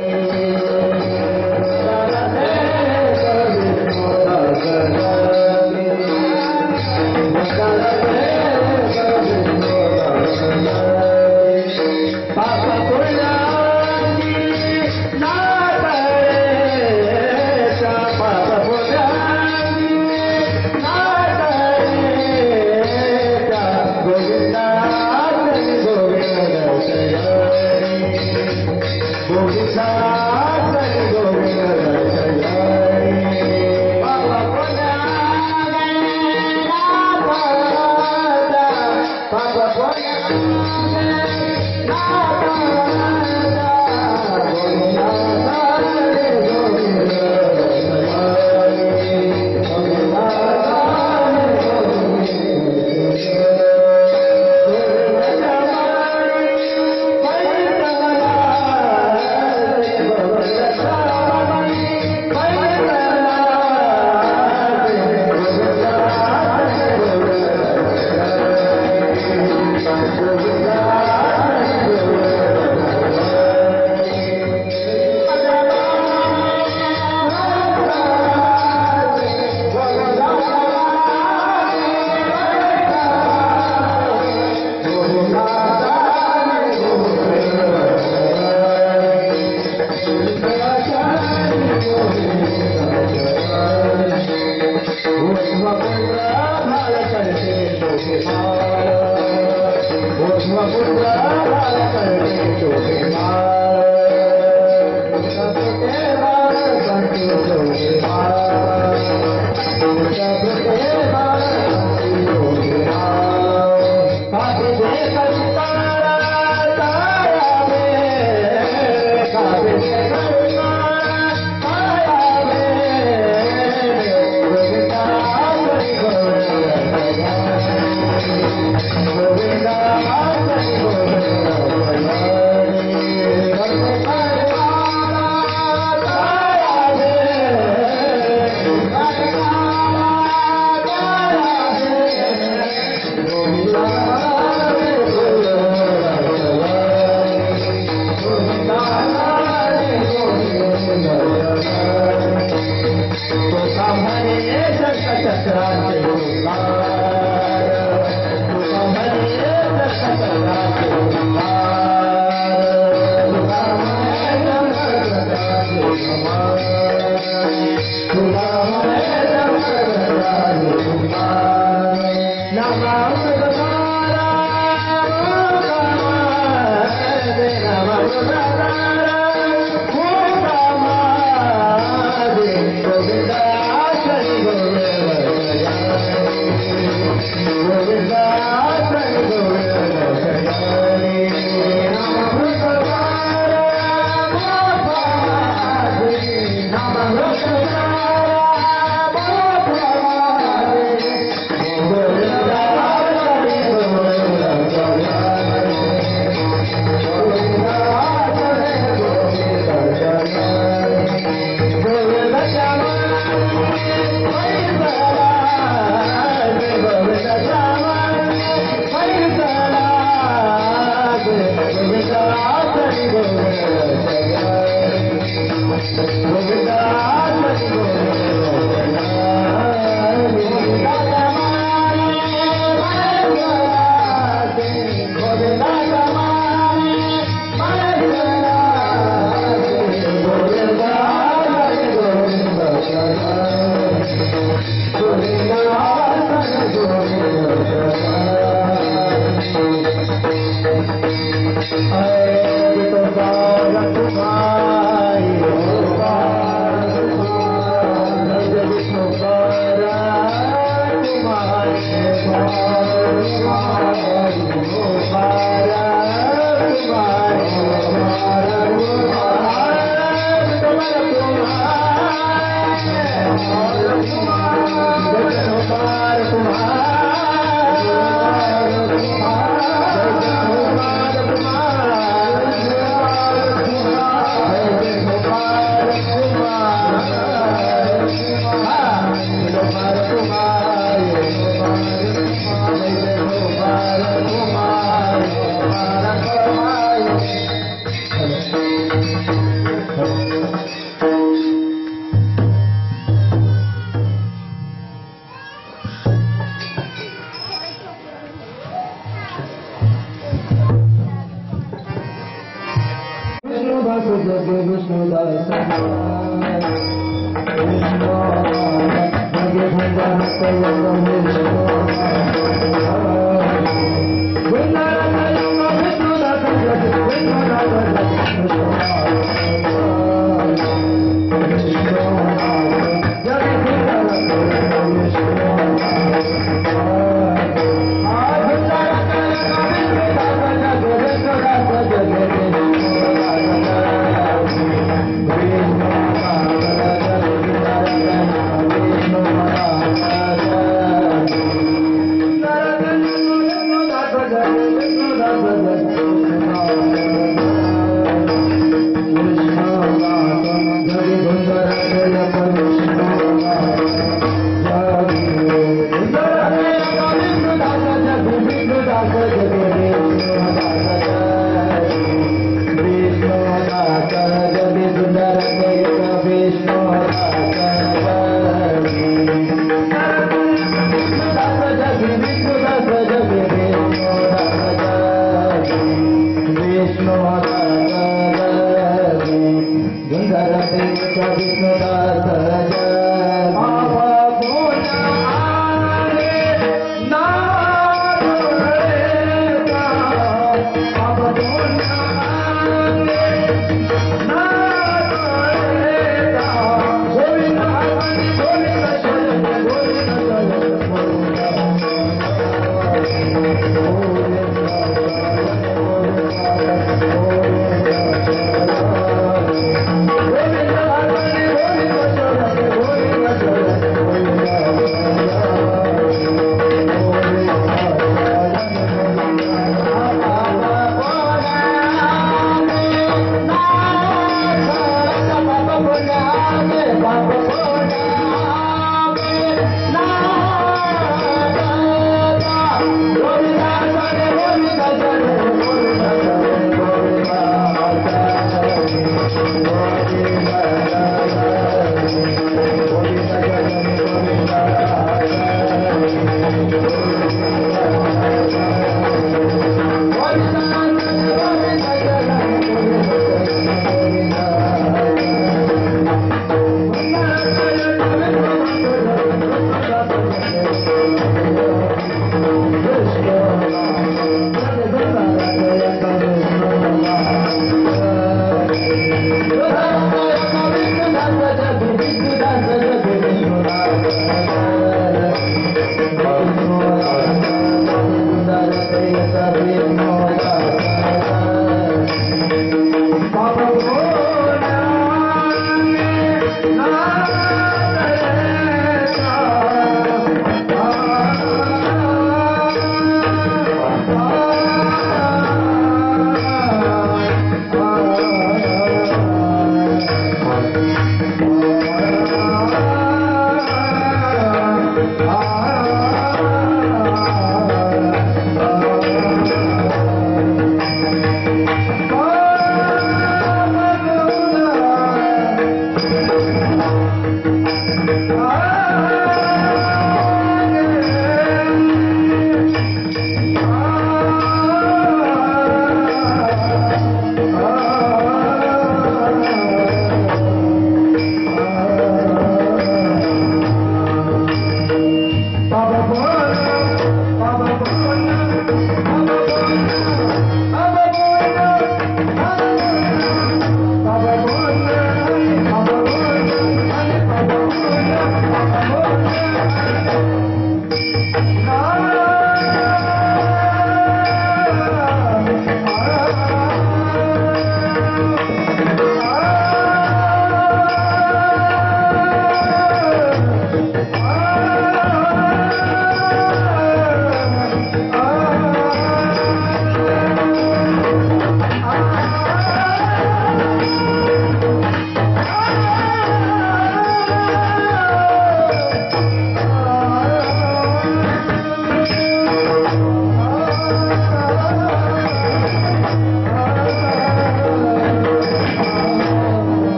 Oh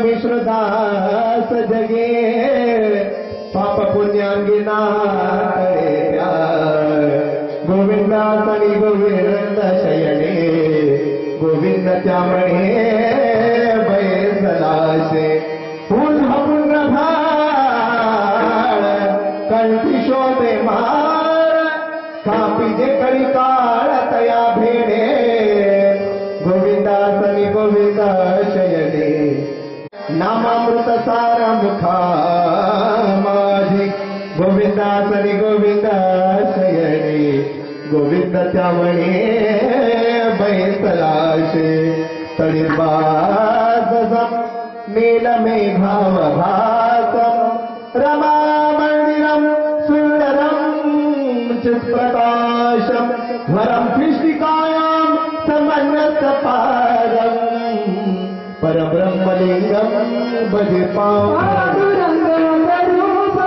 विश्रुदास जगे पाप पुण्यांगी नारे प्यार गोविंदासनी गोविंद शयने गोविंद त्यामणे बैसलाशे पुन्हा पुन्हा भाळ कंठी शोभे मार कापी जे कळी काळ तया भेणे गोविंदासनी गोविंद शयने नामामृत सार मुखा माझे गोविंदासनी गोविंद शयने गोविंद त्यामणे बैसलाशे तळीबाजम नीलमेघाव भासम रमा मंदिरम सुंदरम चित्प्रकाशम वरम फिष्टिकायाम समन्वतपारम परब्रह्मलिंगम भजे पांडुरंग स्वरूप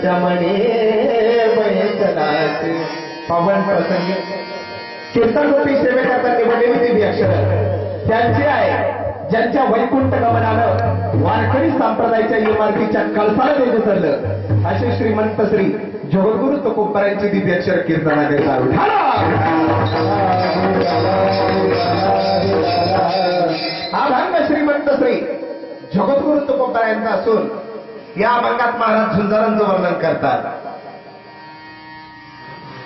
त्यामध्ये बैसलाचे पवन प्रसंगी कीर्तनरूपी सेवेकरता निवडलेली दिव्य अक्षर त्यांचे आहे, ज्यांच्या वैकुंठ गमनानं वारकरी संप्रदायाच्या इमारतीच्या कळसाला देत सरलं असे श्रीमंत श्री जगद्गुरु तुकोबारायांची दिव्य अक्षर कीर्तनाने चालू अभंग श्रीमंत श्री जगद्गुरु तुकोबारायांचा असून या अभंगात महाराज झुंजारांचं वर्णन करतात.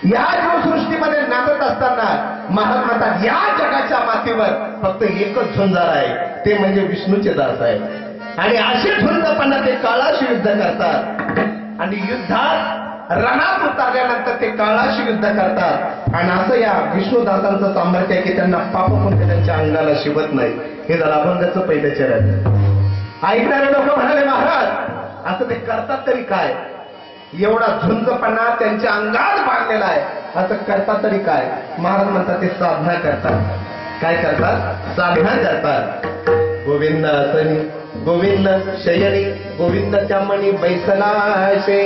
या जीवसृष्टीमध्ये नांदत असताना महाराज म्हणतात या जगाच्या मातीवर फक्त एकच झुंजार आहे, ते म्हणजे विष्णूचे दास आहे. आणि असे झुंजपणा ते काळाशी युद्ध करतात आणि युद्धात रणात उतरल्यानंतर ते काळाशी युद्ध करतात. आणि असं या विष्णुदासांचं सामर्थ्य आहे की त्यांना पाप कोणते त्यांच्या अंगाला शिवत नाही. हे झालं अभंगाचं पहिलं चरण. ऐकणारे लोक म्हणाले महाराज असं ते करतात तरी काय, एवढा झुंजपणा त्यांच्या अंगात बांधलेला आहे, असं करतात तरी काय. महाराज म्हणतात ते साधना करतात. काय करतात? साधना करतात. गोविंद असनी गोविंद शयनी गोविंद त्यामणी बैसलाशे.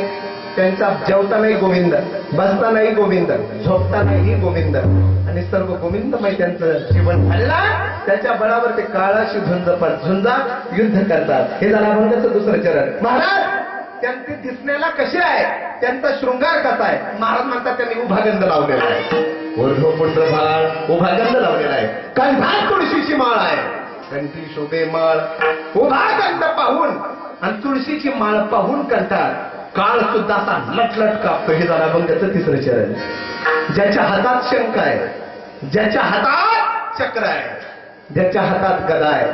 त्यांचा जेवतानाही गोविंद, बसतानाही गोविंद, झोपतानाही गोविंद आणि सर्व गोविंदमय त्यांचं जीवन झालेला. त्याच्या बळावर ते काळाशी झुंजा युद्ध करतात. हे झालं अभंगाचं दुसरं चरण. महाराज त्यांचे दिसण्याला कसे आहे, त्यांचा शृंगार कसा आहे. महाराज म्हणतात त्यांनी उभा गंध लावलेला आहे, ऊर्ध्वपुंड्र भाळ उभा गंध लावलेला आहे. कंठात तुळशीची माळ आहे, कंठी शोभे माळ. उभा गंध पाहून आणि तुळशीची माळ पाहून कंठात काळ सुद्धा असा लटलट कापतो. हे झालं अभंगाचं तिसरं चरण. ज्याच्या हातात शंख आहे, ज्याच्या हातात चक्र आहे, ज्याच्या हातात गदा आहे,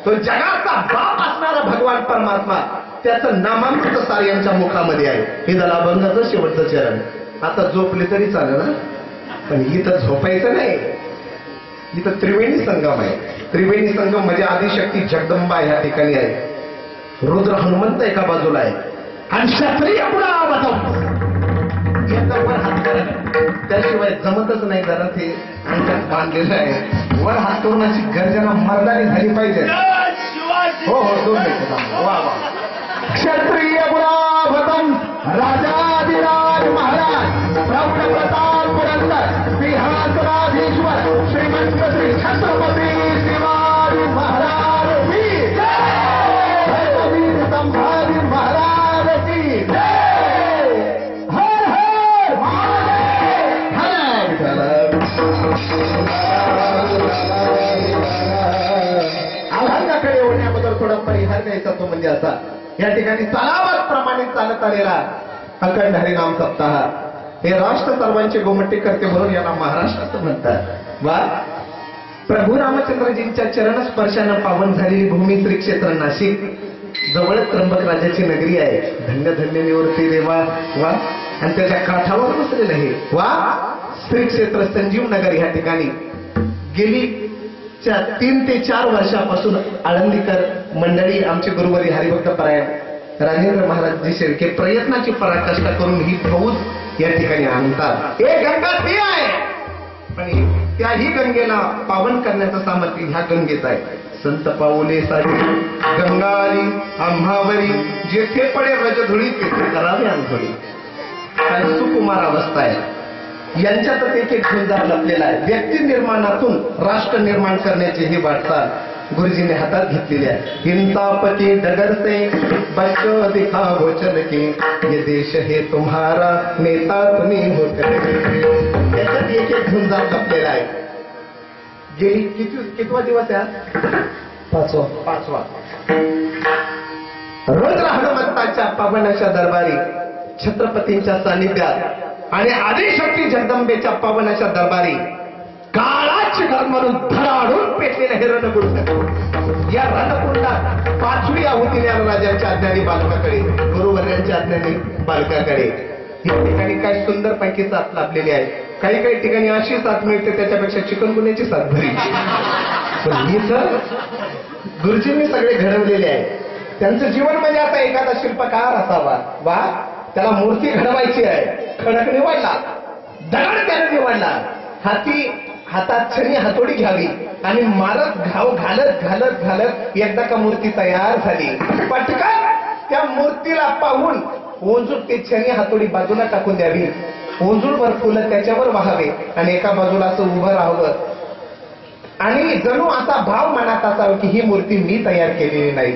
तो जगाचा बाप असणारा भगवान परमात्मा, त्याचं नामामृत सार यांच्या मुखामध्ये आहे. हे झालं अभंगाचं शेवटचं चरण. आता झोपले तरी चालेल ना, पण इथं झोपायचं नाही. इथं त्रिवेणी संगम आहे. त्रिवेणी संगम म्हणजे आदिशक्ती जगदंबा ह्या ठिकाणी आहे. रुद्र हनुमंत एका बाजूला आहे आणि क्षत्रिय पुढे वर हात करा, त्याशिवाय जमतच नाही. जरा ते अंगात बांधलेलं आहे. वर हात करून अशी गर्जना मर्दानी झाली पाहिजे. हो हो 2 मिनिटं. वा वा. क्षत्रिय गुणाभतम राजाधिराज महाराज प्रौढ प्रताप पुरंदर सिंहासनाधीश्वर श्रीमंत श्री छत्रपती शिवाजी महाराज की जय. वीर संभाजी महाराज की जय. हर हर महादेव. अभंगाकडे येण्याबद्दल थोडा परिहार द्यायचा तो म्हणजे असा, या ठिकाणी तलावात प्रमाणे चालत आलेला अखंड हरिनाम सप्ताह. हे राष्ट्र सर्वांचे गोमटे करते म्हणून याला महाराष्ट्र म्हणतात. वा प्रभू रामचंद्रजींच्या चरणस्पर्शानं पावन झालेली भूमी श्री क्षेत्र नाशिक, जवळच त्र्यंबक राजाची नगरी आहे. धन्य धन्य निवृत्ती देवा. वा आणि त्याच्या काठावर बसलेलं आहे. वा श्री क्षेत्र संजीव नगर ह्या ठिकाणी गेली 3 ते 4 वर्षापासून आळंदीकर मंडळी आमचे गुरुवारी हरिभक्त परायण राजेंद्र महाराजजी शेळके प्रयत्नाची पराकाष्ठा करून ही फौज या ठिकाणी आणतात. हे गंगा ती आहे, पण त्याही गंगेला पावन करण्याचं सामर्थ्य ह्या गंगेत आहे. संत पाऊले सारी गंगारी आम्हावरी, जेथे पडे रजधुळी तेथे करावे आंघोळी. काय सुकुमार अवस्था आहे. यांच्यातच एक एक झुंजार लपलेला आहे. व्यक्ती निर्माणातून राष्ट्र निर्माण करण्याची ही वाटचाल गुरुजीने हातात घेतलेली आहे. हिंसापती डगर से बच्चो दिखाओ चल के, ये देश है तुम्हारा नेता तुम्ही हो चले. याच्यात एक एक झुंजार लपलेला आहे. गेली कितवा दिवस आहे? 5वा. रुद्र हनुमंताच्या पावनाच्या दरबारी छत्रपतींच्या सानिध्यात आणि आदिशक्ती जगदंबेच्या पावनाच्या दरबारी काळाची म्हणून धडाडून पेटलेल्या हे रणकुंड. या रणकुंडात 5वी आहुती राजांच्या आज्ञानी बालकाकडे, गुरुवर्यांच्या आज्ञानी बालकाकडे. या ठिकाणी काय सुंदर पैकी साथ लाभलेली आहे. काही काही ठिकाणी अशी साथ मिळते त्याच्यापेक्षा चिकनगुन्ह्याची साथ भरी. पण ही तर गुरुजींनी सगळे घडवलेले आहे. त्यांचं जीवन म्हणजे आता एखादा शिल्पकार असावा. वा त्याला मूर्ती घडवायची आहे. खडक निवडला, दगड त्याने निवडला, हातात छनी हातोडी घ्यावी आणि मारत घाव घालत एकदा का मूर्ती तयार झाली. पटकन त्या मूर्तीला पाहून ओंजूर ते छनी हातोडी बाजूला टाकून द्यावी, ओंजूरभर फुलं त्याच्यावर व्हावे आणि एका बाजूला असं उभं राहावं आणि जणू असा भाव मनात असावा की ही मूर्ती मी तयार केलेली नाही.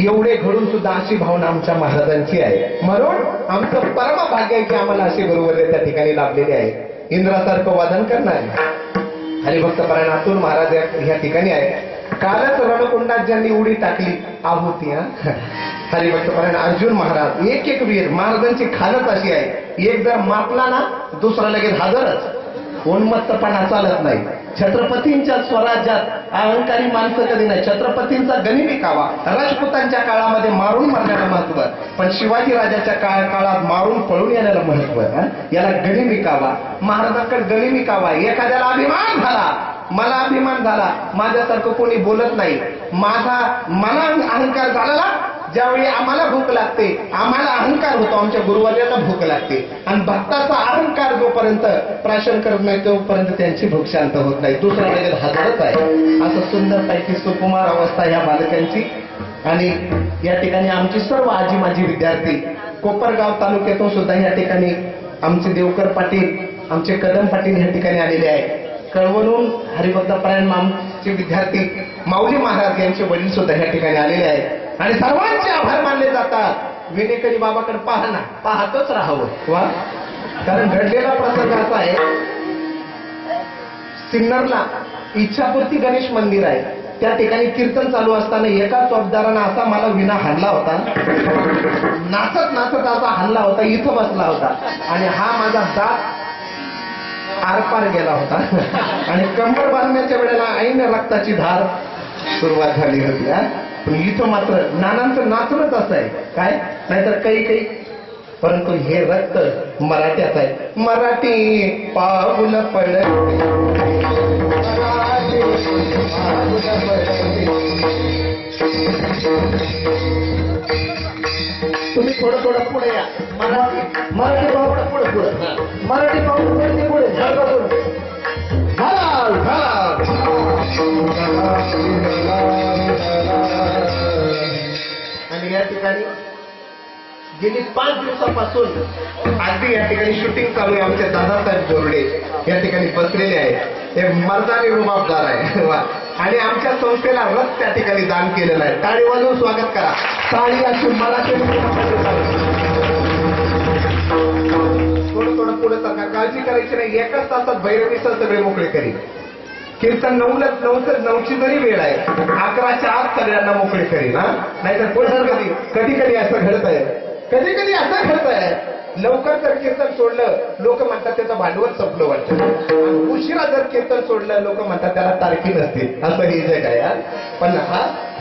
एवढे घडून सुद्धा अशी भावना आमच्या महाराजांची आहे. म्हणून आमचं परम भाग्य आहे की आम्हाला असे गुरुवर्य त्या ठिकाणी लाभलेले आहे. इंद्रासारखं वादन करणारे हरिभक्त परायण अतुल महाराज या ठिकाणी आहे. कालच रणकुंडात ज्यांनी उडी टाकली आहुती हरिभक्त परायण अर्जुन महाराज एक एक वीर महाराजांची खालच अशी आहे. एक जर मापला ना दुसरा लगेच हजरच. उन्मत्तपणा चालत नाही. छत्रपतींच्या स्वराज्यात अहंकारी माणसं कधी नाही. छत्रपतींचा गनिमी कावा राजपुतांच्या काळामध्ये मारून मरण्याला महत्व, पण शिवाजी राजाच्या काळात मारून पळून येण्याला महत्व. याला गनिमी कावा. महाराजांकडे गनिमी कावा. एखाद्याला अभिमान झाला, मला अभिमान झाला, माझ्यासारखं कोणी बोलत नाही, माझा मना अहंकार झाला. ज्यावेळी आम्हाला भूक लागते, आम्हाला अहंकार होतो, आमच्या गुरुवर्याला भूक लागते आणि भक्ताचा अहंकार जोपर्यंत प्राशन करत नाही तोपर्यंत त्यांची भूक शांत होत नाही. दुसरा लगेच हजरच आहे. असं सुंदर पैकी सुकुमार अवस्था ह्या बालकांची. आणि या ठिकाणी आमची सर्व आजी माझी विद्यार्थी कोपरगाव तालुक्यातून सुद्धा या ठिकाणी आमचे देवकर पाटील, आमचे कदम पाटील या ठिकाणी आलेले आहे. कळवणून हरिभक्त परायण आमचे विद्यार्थी माऊली महाराज यांचे वडील सुद्धा या ठिकाणी आलेले आहेत आणि सर्वांचे आभार मानले जातात. विनेकरी बाबाकडे पाहना, पाहतच राहावं. वा, कारण घडलेला प्रसंग असा आहे. सिन्नरला इच्छापूर्ती गणेश मंदिर आहे. त्या ठिकाणी कीर्तन चालू असताना एका चौकदारानं असा मला विना हाणला होता, नाचत नाचत असा हाणला होता, इथं बसला होता आणि हा माझा दात आरपार गेला होता आणि कंबर बांधण्याच्या वेळेला ऐन रक्ताची धार सुरुवात झाली होती. पण इथं मात्र नानांचं नाचणच असं आहे काय, नाहीतर काही परंतु हे रक्त मराठ्यात आहे. मराठी पाऊल पडले, तुम्ही थोडं थोडं पुढे या. मराठी पाऊल पुढे पुढे, मराठी पाऊल पुढे पुढे आणि या ठिकाणी गेली 5 दिवसापासून अगदी या ठिकाणी शूटिंग चालू आहे. आमचे दादासाहेब जोरडे या ठिकाणी बसलेले आहेत. ते मर्दानी रुबाबदार आहे. आणि आमच्या संस्थेला रथ त्या ठिकाणी दान केलेलं आहे. टाळी वाजवून स्वागत करा. टाळी अशी मराठी थोडं थोडं पुढे सरकार काळजी करायची नाही. एकाच तासात भैरवीसह सगळे मोकळे करी. कीर्तन 9ची जरी वेळ आहे, 11च्या आत सगळ्यांना मोकळे करीन. नाहीतर पुढे कधी असं घडतंय, कधी असं घडतंय. लवकर जर कीर्तन सोडलं लोक म्हणतात त्याचं भांडवल संपलं वाटतं. उशिरा जर कीर्तन सोडलं लोक म्हणतात त्याला तारखी नसते. असं हे जग आहे. पण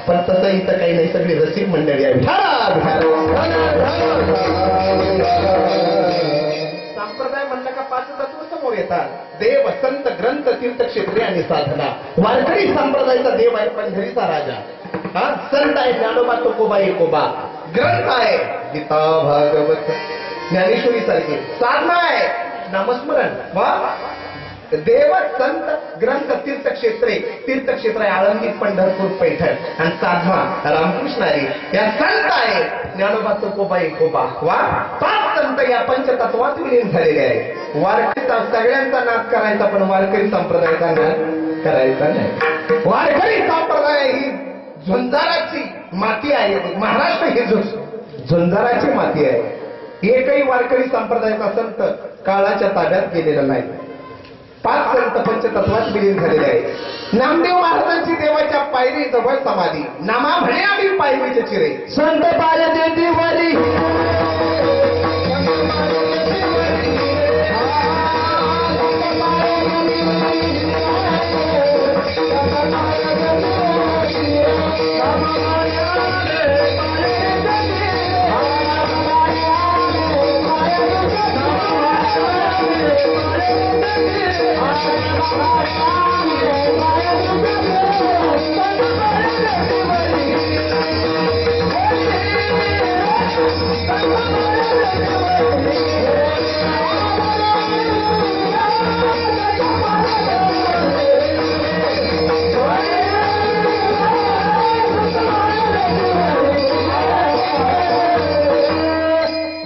तसं इथं काही नाही. सगळी रसिक मंडळी आहे. संप्रदाय म्हणलं का 5 तत्व समोर येतात. देव, संत, ग्रंथ, तीर्थक्षेत्रे आणि साधना. वारकरी संप्रदायाचा देव आहे पंढरीचा राजा. संत आहे ज्ञानोबा तुकोबा एकोबा. ग्रंथ आहे गीता भागवत ज्ञानेश्वरी सारखी. साधना आहे नामस्मरण. वा, देव, संत, ग्रंथ, तीर्थक्षेत्र आहे आळंदी, पंढरपूर, पैठण आणि साधना रामकृष्णारी. या संत आहे ज्ञानोबा तुकोबा एकोबा. वा, 5 संत या पंचतत्वात विलीन झालेले आहे. वारकरीचा सगळ्यांचा नाद करायचा, पण वारकरी संप्रदायाचा नाद करायचा नाही. वारकरी संप्रदाय ही झुंजाराची माती आहे. महाराष्ट्र ही झुंजाराची माती आहे. एकही वारकरी संप्रदायाचा संत काळाच्या ताब्यात गेलेला नाही. 5 संत पंचतत्वात विलीन झालेले आहे. नामदेव महाराजांची देवाच्या पायरी जवळ समाधी. नामा म्हणे आम्ही पायरीचे चिरे. संत पाय देवारी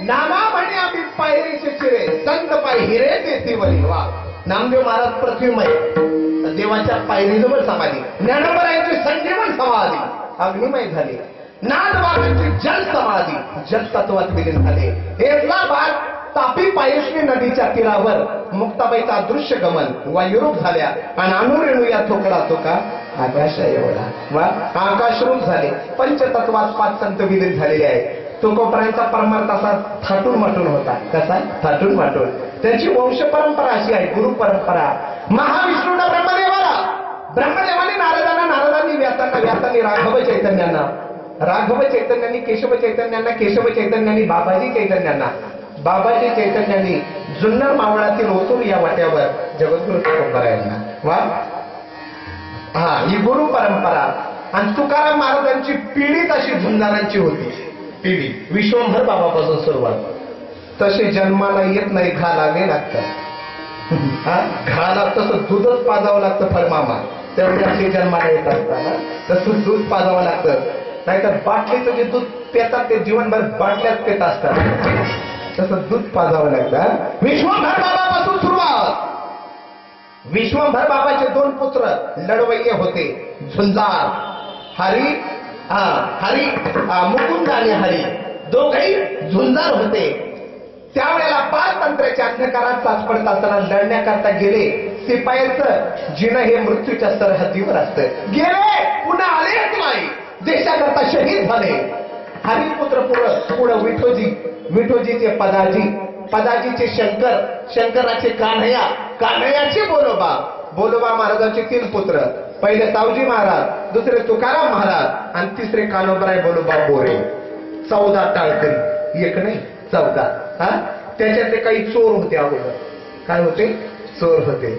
नामा पैसे चिरे संत पाय हिरे देती वरी. वा. नामदेव महाराज पृथ्वीमय, देवाच्या पायरीजवळ समाधी. ज्ञानोबरायांची संजीवन समाधी अग्निमय झाली. नादबाबांची जल समाधी जल तत्वात विलीन झाले. हेरला भाग तापी पायश्वी नदीच्या तीरावर मुक्ताबाईचा अदृश्य गमन वायुरूप झाल्या आणि अनुरेणू या थोकडा थोका आकाश एवढा. वा. आकाशरूप झाले. पंचतत्वात 5 संत विलीन झालेले आहेत. तुकोबरायांचा परमार्थ असा थाटून माटून होता. कसा? थाटून माटून. त्यांची वंश परंपरा अशी आहे, गुरु परंपरा. महाविष्णूंना ब्रह्मदेवाने नारदांना, नारदांनी व्यासांना, व्यासांनी राघव चैतन्यांना, राघव चैतन्यांनी केशव चैतन्यांना, केशव चैतन्यांनी बाबाजी चैतन्यांना, बाबाजी चैतन्यांनी जुन्नर मावळातील ओतूर या वाट्यावर जगद्गुरु तुकोबरायांना. वा. हा, ही गुरु परंपरा. आणि तुकाराम महाराजांची पिढीच अशी झुंजारांची होती. पिढी विश्वंभर बाबापासून सुरुवात. तसे जन्माला येत नाही, घा लागे लागतात. घाला तसं दूधच पाजावं लागतं फरमामा. तेवढ्या जन्माला येत असताना तसं दूध पाजावं लागतं. नाहीतर बाटलीचं जे दूध पितात ते जीवनभर बाटल्यात पित असतात. तसं दूध पाजावं लागतं. विश्वंभर बाबापासून सुरुवात. विश्वंभर बाबाचे 2 पुत्र लढवय्ये होते, झुंजार. हरी मुकुंद आणि हरी दोघही झुंजार होते. त्यावेळेला पारतंत्र्याच्या अंधकारात साचपडत असताना लढण्याकरता गेले. शिपायाचं जिणं हे मृत्यूच्या सरहद्दीवर असतं. गेले पुन्हा आलेच नाही. देशाकरता शहीद झाले. हरिपुत्र पुढं विठोजी, विठोजीचे पदाजी, पदाजीचे शंकर, शंकराचे कान्हया, कान्हयाचे बोलोबा. बोलोबा महाराजांचे 3 पुत्र. पहिले सावजी महाराज, दुसरे तुकाराम महाराज आणि तिसरे कानोबराय बोलोबा बोरे. 14 टाळकरी. एक नाही 14. त्याच्यातले काही चोर होते अगोदर. काय होते? चोर होते.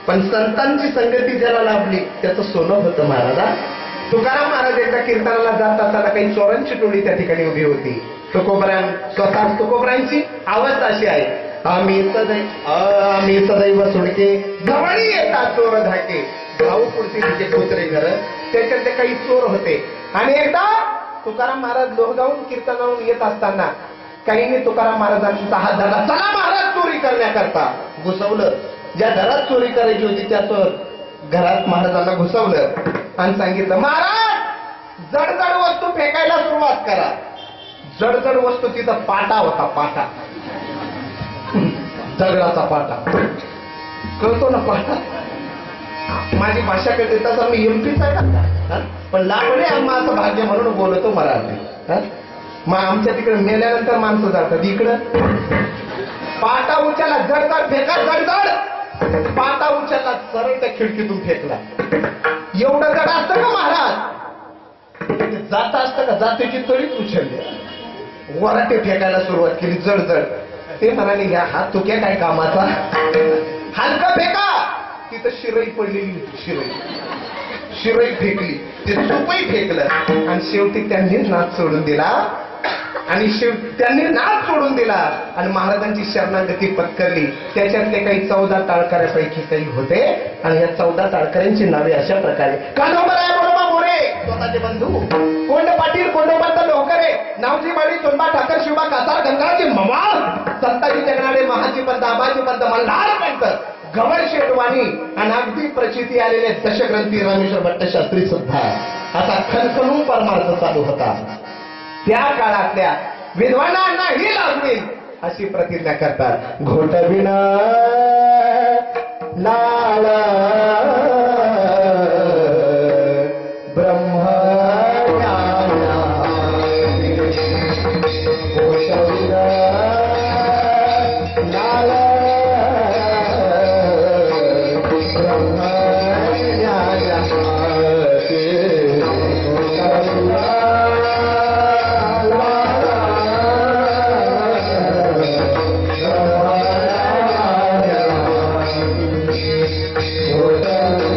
पण संतांची संगती ज्याला लाभली त्याचं सोनं होतं महाराजा. तुकाराम महाराज एकदा कीर्तनाला जात असताना काही चोरांची टोळी त्या ठिकाणी उभी होती. स्वतः तुकोबरायांची अवस्था अशी आहे, आम्ही सदैव सुडके जवळी येतात चोर धाके. भाऊ पुढचे तिचे कुत्रे घर. त्याच्यातले काही चोर होते. आणि एकदा तुकाराम महाराज लोहगावून कीर्तनावरून येत असताना काहींनी तुकाराम महाराजांचा हात धरला. चला महाराज चोरी करण्याकरता. घुसवलं. ज्या घरात चोरी करायची होती त्या घरात महाराजांना घुसवलं आणि सांगितलं, महाराज जड वस्तू फेकायला सुरुवात करा. जड वस्तू तिथं पाटा होता. पाटा, दगडाचा पाटा. कळतो ना पाटा? माझी भाषा कळते तसं मी एमपीचा का, पण लाभले आम्हाला भाग्य म्हणून बोलतो मराठी. मग आमच्या तिकडे मेल्यानंतर माणसं जातात. इकडं पाटा उचलला, जड फेका. जड पाटा उचलला, सरळ त्या खिडकीतून फेकला. एवढं जड असतं का महाराज? जात असतं का? जातीची तळीच उचलली. वराटे फेकायला सुरुवात केली. जड. ते म्हणाले, ह्या हात तुक्या काय कामाचा? हलका फेका. तिथं शिरई पडलेली होती. शिरई फेकली. ते सुपही फेकलं आणि शेवटी त्यांनी नाच सोडून दिला. आणि महाराजांची शरणागती पत्करली. त्याच्यातले काही 14 टाळकऱ्यापैकी काही होते. आणि या 14 टाळकऱ्यांची नावे अशा प्रकारे: कानोबराय बोलोबा मोरे स्वतःचे बंधू, कोंड पाटील कोंडोबंत लोकरे, नावजी माळी चोंडबा ठाकर शिवबा कासार गंगाजी मवाळ, संताजी जगणारे महाजी पंत आबाजी पंत मल्हार पंत, गवळ शेटवाणी आणि अगदी प्रचिती आलेले दशग्रंथी रामेश्वर भट्ट शास्त्री सुद्धा. असा खणखणून परमार्थ चालू होता. त्या काळातल्या विद्वानांनाही लागतील अशी प्रतिज्ञा करतात. घोटविना लाला Oh,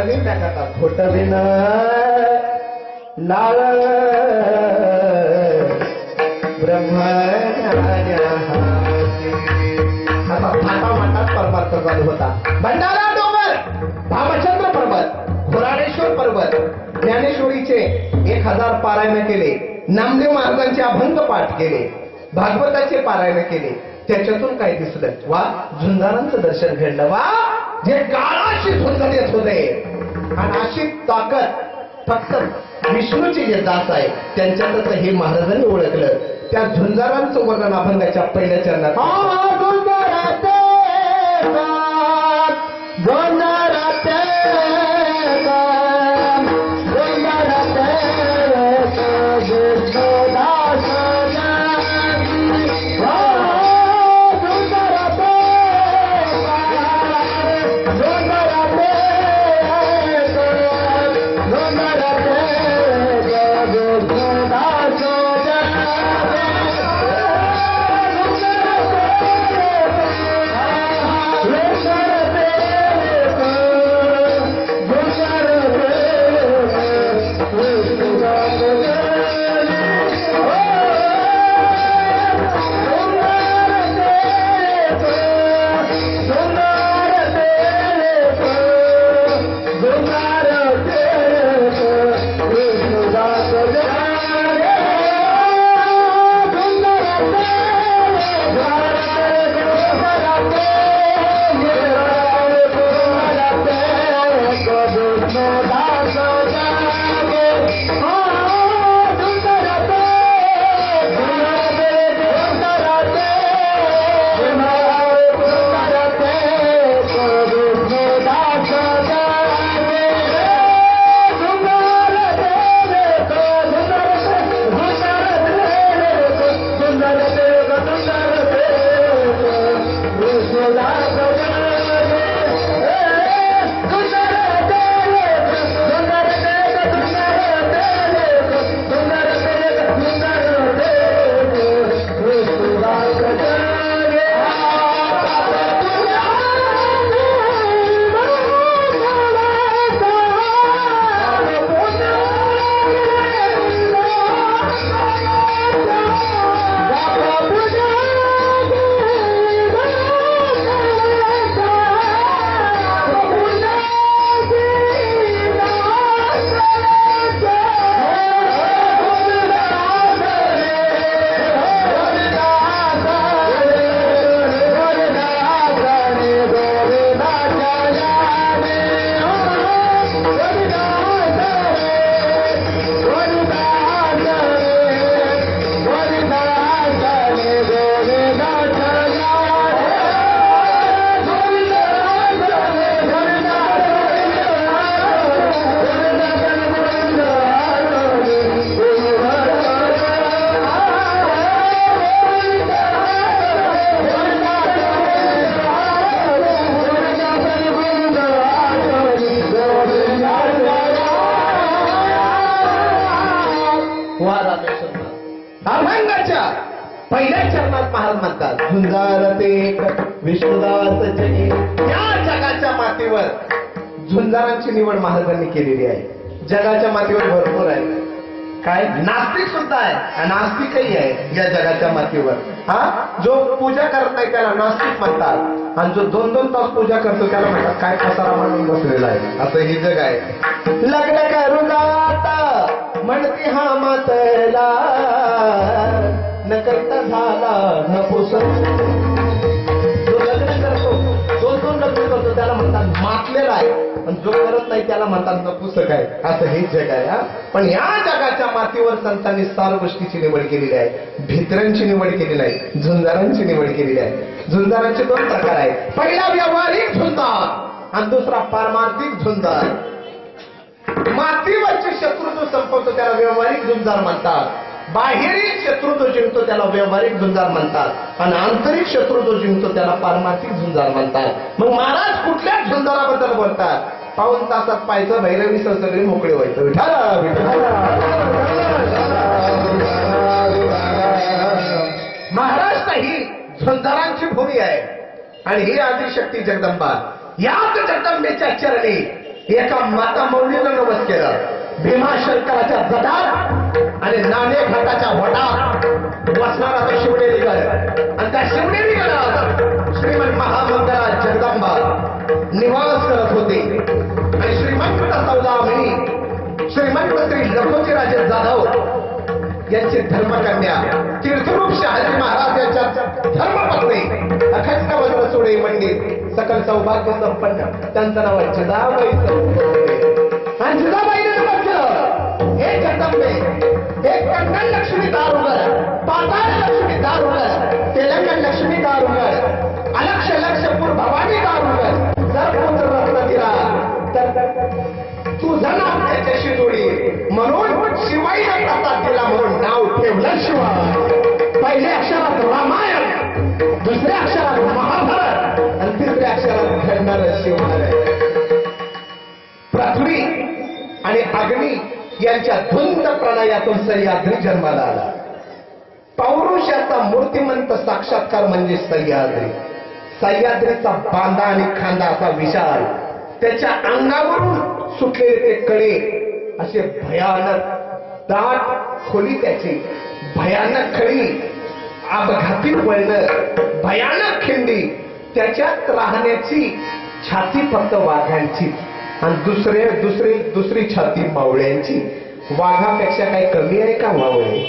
नवीन टाका खोट बिन लाल ब्रह्मज्ञान्या आता थाटामाटात परमार्थ चालू होता. भंडारा डोंगर, भामचंद्र पर्वत, घोराडेश्वर पर्वत, ज्ञानेश्वरीचे 1000 पारायण केले, नामदेव महाराजांचे अभंग पाठ केले, भागवताचे पारायण केले. त्याच्यातून काय दिसलं? वा, झुंजारांचं दर्शन घडलं. वा, जे काळाशी झुंजत येत होते आणि अशी ताकद फक्त विष्णूचे जे दास आहे त्यांच्यातच हे महाराजांनी ओळखलं. त्या झुंजारांचं वर्णन अभंगाच्या पहिल्या चरणात. अभंगाच्या पहिल्या चरणात महाराज म्हणतात, झुंजारते विष्णुदास जगे. या जगाच्या मातीवर झुंजारांची निवड महाराजांनी केलेली आहे. जगाच्या मातीवर भरपूर आहे, काय नास्तिक सुद्धा आहे आणि नास्तिकही आहे या जगाच्या मातीवर. जो पूजा करत नाही त्याला नास्तिक म्हणतात आणि जो 2-2 तास पूजा करतो त्याला म्हणतात काय कसारा म्हणून बसलेला आहे. असं हे जग आहे. लग्न करू जाता म्हणते हा मातला न करता झाला न पुसत. जो लग्न करतो 2-2 लग्न करतो त्याला म्हणतात मातलेला आहे आणि जो करत नाही त्याला म्हणतात नपुसक आहे. असं हे जग आहे. पण या जगाच्या मातीवर संतांनी 4 गोष्टीची निवड केलेली आहे. भित्रांची निवड केलेली नाही, झुंजारांची निवड केलेली आहे. झुंजारांचे 2 प्रकार आहेत. पहिला व्यावहारिक झुंजार आणि दुसरा पारमार्थिक झुंजार. मातीवरचे शत्रू जो संपवतो त्याला व्यावहारिक झुंजार म्हणतात. बाहेरील शत्रू जो जिंकतो त्याला व्यावहारिक झुंजार म्हणतात आणि आंतरिक शत्रू जो जिंकतो त्याला पारमार्थिक झुंजार म्हणतात. मग महाराज कुठल्या झुंजाराबद्दल बोलतात? 5 तासात पाहायचं भैरवी सगळे मोकळे व्हायचं. महाराष्ट्र ही झुंजारांची भूमी आहे आणि ही आदिशक्ती जगदंबा. याच जगदंबेच्या चरणी एका माता मौलीला नवस केलं. भीमाशंकराच्या जटात आणि नाणे घाटाच्या वटात वसणारा तो शिवनेरी गड आणि त्या शिवनेरी गडावर श्रीमंत महामंगला जगदंबा निवास करत होते. आणि श्रीमंत सौदामिनी श्रीमंत श्री लखोजीराजे जाधव यांची धर्मकन्या तीर्थरूप शहाजी महाराज यांच्या धर्मपत्नी अखंड वज्र सोडे मंडित सकल सौभाग्य संपन्न त्यांचं नाव जिजाबाई. आणि जिजाबाईने नमस्कार केलं. हे जगदंबे, हे कंगन लक्ष्मी दारुगड, पाताळ लक्ष्मी दारुगड, तेलंगण लक्ष्मी दारुगड, अलक्ष लक्षपूर भवानी दारुगड. जर पुत्र रत्न दिला तर तुझं नाव त्याच्याशी जोडी म्हणून शिवाईने प्रसाद दिला म्हणून नाव ठेवलं शिवाय. पहिल्या अक्षरात रामायण, दुसऱ्या अक्षरात महाभारत आणि तिसऱ्या अक्षरात घडणार शिवनारायण. पृथ्वी आणि अग्नी यांच्या धुंद प्रणयातून सह्याद्री जन्माला आला. पौरुषाचा मूर्तिमंत साक्षात्कार म्हणजे सह्याद्री. सह्याद्रीचा बांधा आणि खांदा असा विशाल, त्याच्या अंगावरून सुटलेले ते कडे असे भयानक दाट खोली, त्याची भयानक खडी, अपघाती वळण, भयानक खिंडी, त्याच्यात राहण्याची छाती फक्त वाघांची आणि दुसरी छाती मावळ्यांची. वाघापेक्षा काही कमी आहे का मावळे?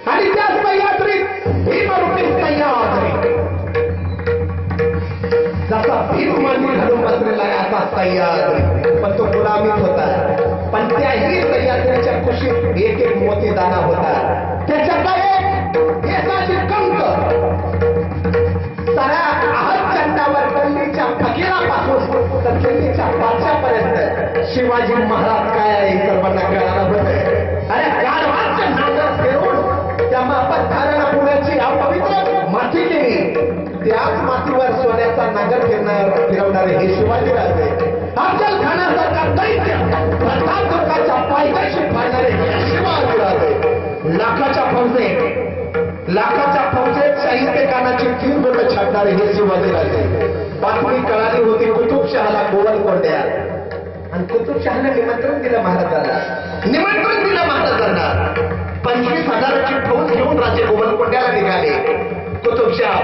आणि त्याच सह्याद्रीत भीमरूपी सह्याद्री, जसा भीम मांडी घालून बसलेला आहे असा सह्याद्री. पण तो गुलामीत होता. पण त्याही सह्याद्रीच्या कुशीत एक एक मोती दाना होता. त्याच्यात एक केसाची कंक साऱ्या आहत चंडावर दिल्लीच्या फकीरापासून तर दिल्लीच्या बादशापर्यंत शिवाजी महाराज काय आहे सर्वांना कळायला होत. अरे गाढवाचं नांगर फिरवून त्या मापतकाराला पुण्याची अपवित्र माती केली. त्याच मातीवर सोन्याचा नागर फिरवणारे हे शिवाजी राजे. अफजल खानासारखा दैत्य प्रतापगडाच्या पायथ्याशी फाडणारे हे शिवाजी राजे. लाखाच्या फौजेत साहित्यकानाची 3 बोटं छाटणारे हे शिवाजी राजे. बातमी कळाली होती कुतुबशहाला गोवलकोंड्यात आणि कुतुबशहाला निमंत्रण दिलं महाराजांना. 25,000ची फौज घेऊन राजे गोवलकोंड्याला निघाले. कुतुबशाह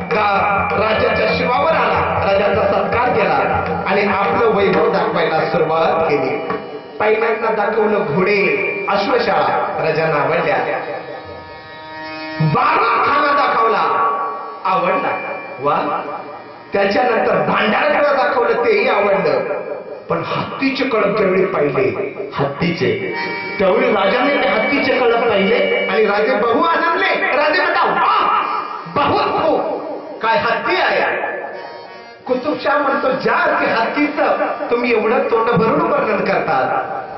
राजाच्या शिवावर आला, राजाचा सत्कार केला आणि आपलं वैभव दाखवायला सुरुवात केली. पहिल्यांदा दाखवलं घोडे, अश्वशाळा, राजांना आवडल्या. 12 खाना दाखवला, आवडला. वा. त्याच्यानंतर भांडारगड दाखवलं, तेही आवडलं. पण हत्तीचे कळप ज्यावेळी पाहिले, हत्तीचे त्यावेळी राजाने ते हत्तीचे कळप पाहिले आणि राजे बहु आनंदले. राजे म्हणता वाह, बहुत खूप, काय हत्ती आहे. कुतुबशाह म्हणतो ज्या हत्तीचं तुम्ही एवढं तोंड भरून वर्णन करतात,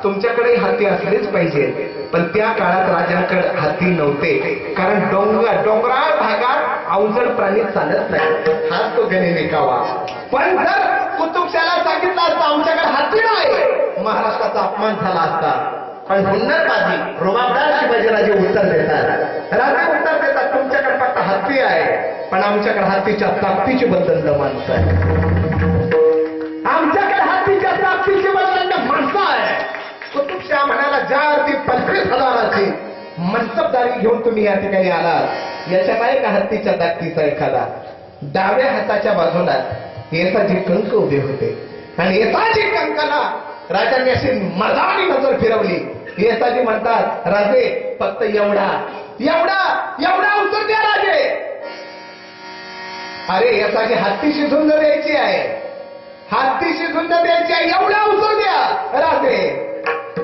तुमच्याकडे हत्ती असलेच पाहिजे. पण त्या काळात राजांकडे हत्ती नव्हते, कारण डोंगराळ भागात अवजड प्राणी चालत नाही. हाच तो गणित कावा. पण जर कुतुबशाहला सांगितलं असतं आमच्याकडे हत्ती नाही, महाराष्ट्राचा अपमान झाला असता. पण हुन्नरबाजी रुबाबदार शिवाजीराजे उत्तर देतात. राजे उत्तर देतात तुमच्याकडे फक्त हत्ती आहे, पण आमच्याकडे हत्तीच्या ताकदीची बदलंत माणसं आहे. आमच्याकडे हत्तीच्या ताकदीची बदलंत माणसं आहे. कुतुबशाह म्हणाला ज्या अर्थी 25,000ची मनसबदारी घेऊन तुम्ही या ठिकाणी आलात, याच्यात आहे का हत्तीच्या ताकदीचा एखादा? डाव्या हाताच्या बाजूला येसाची कंक उभे होते आणि येसाची कंकाला राजांनी अशी मजानी नजर फिरवली. येसाजी म्हणतात राजे फक्त एवढा उत्तर द्या राजे. अरे येसाजी हत्तीशी झुंज द्यायची आहे, एवढा उत्तर द्या राजे.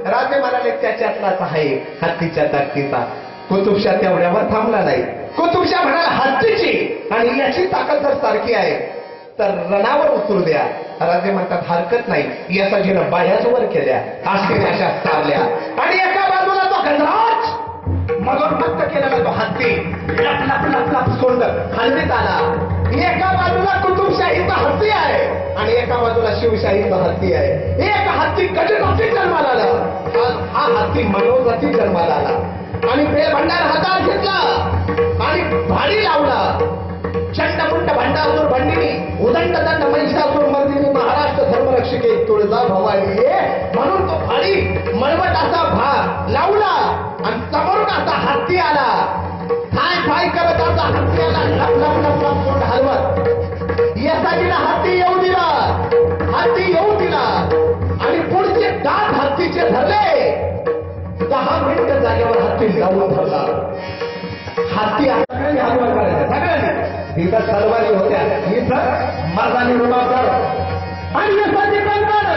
राजे म्हणाले त्याच्यातलाच आहे हत्तीच्या ताकदीचा. कुतुबशाह तेवढ्यावर थांबला नाही. कुतुबशाह म्हणाला हत्तीची आणि याची ताकद जर सारखी आहे तर रणावर उतरू द्या. राजे म्हणतात हरकत नाही. येसाजीनं बाह्याच वर केल्या, आस्तीने अशा सारल्या आणि एका बाजूला तो गजराज मगोन्मत्त केलेला तो हत्ती लप सोंड हलवीत आला. एका बाजूला कुतुबशाहीचा हत्ती आहे आणि एका बाजूला शिवशाहीचा हत्ती आहे. एक हत्ती गजरथी जन्माला आला, हा हत्ती मनोरथी जन्माला आला आणि बेभंडार हातात घेतला आणि भाडी लावला. चंडमुंड भंडासूर भंडिनी उदंड दंड महिषासूर मर्दिनी महाराष्ट्र धर्मरक्षके तुळजा भवानी म्हणून तो फाळी मळवट असा लावला आणि समोरून असा हत्ती आला. थाय थाय करत असा हत्ती आला, लप लप लप लप तोंड हलवत. येसाजीला हत्ती येऊ दिला, हत्ती येऊ दिला आणि पुढचे दात हत्तीचे धरले. 10 मिनिटं जागेवर हत्ती लावून धरला. हत्ती सगळ्यांनी हलवा करायचा, सगळ्यांनी. इथं तलवारी होत्या, इथं मर्दानी रुबाबदार आणि येसाची कंकण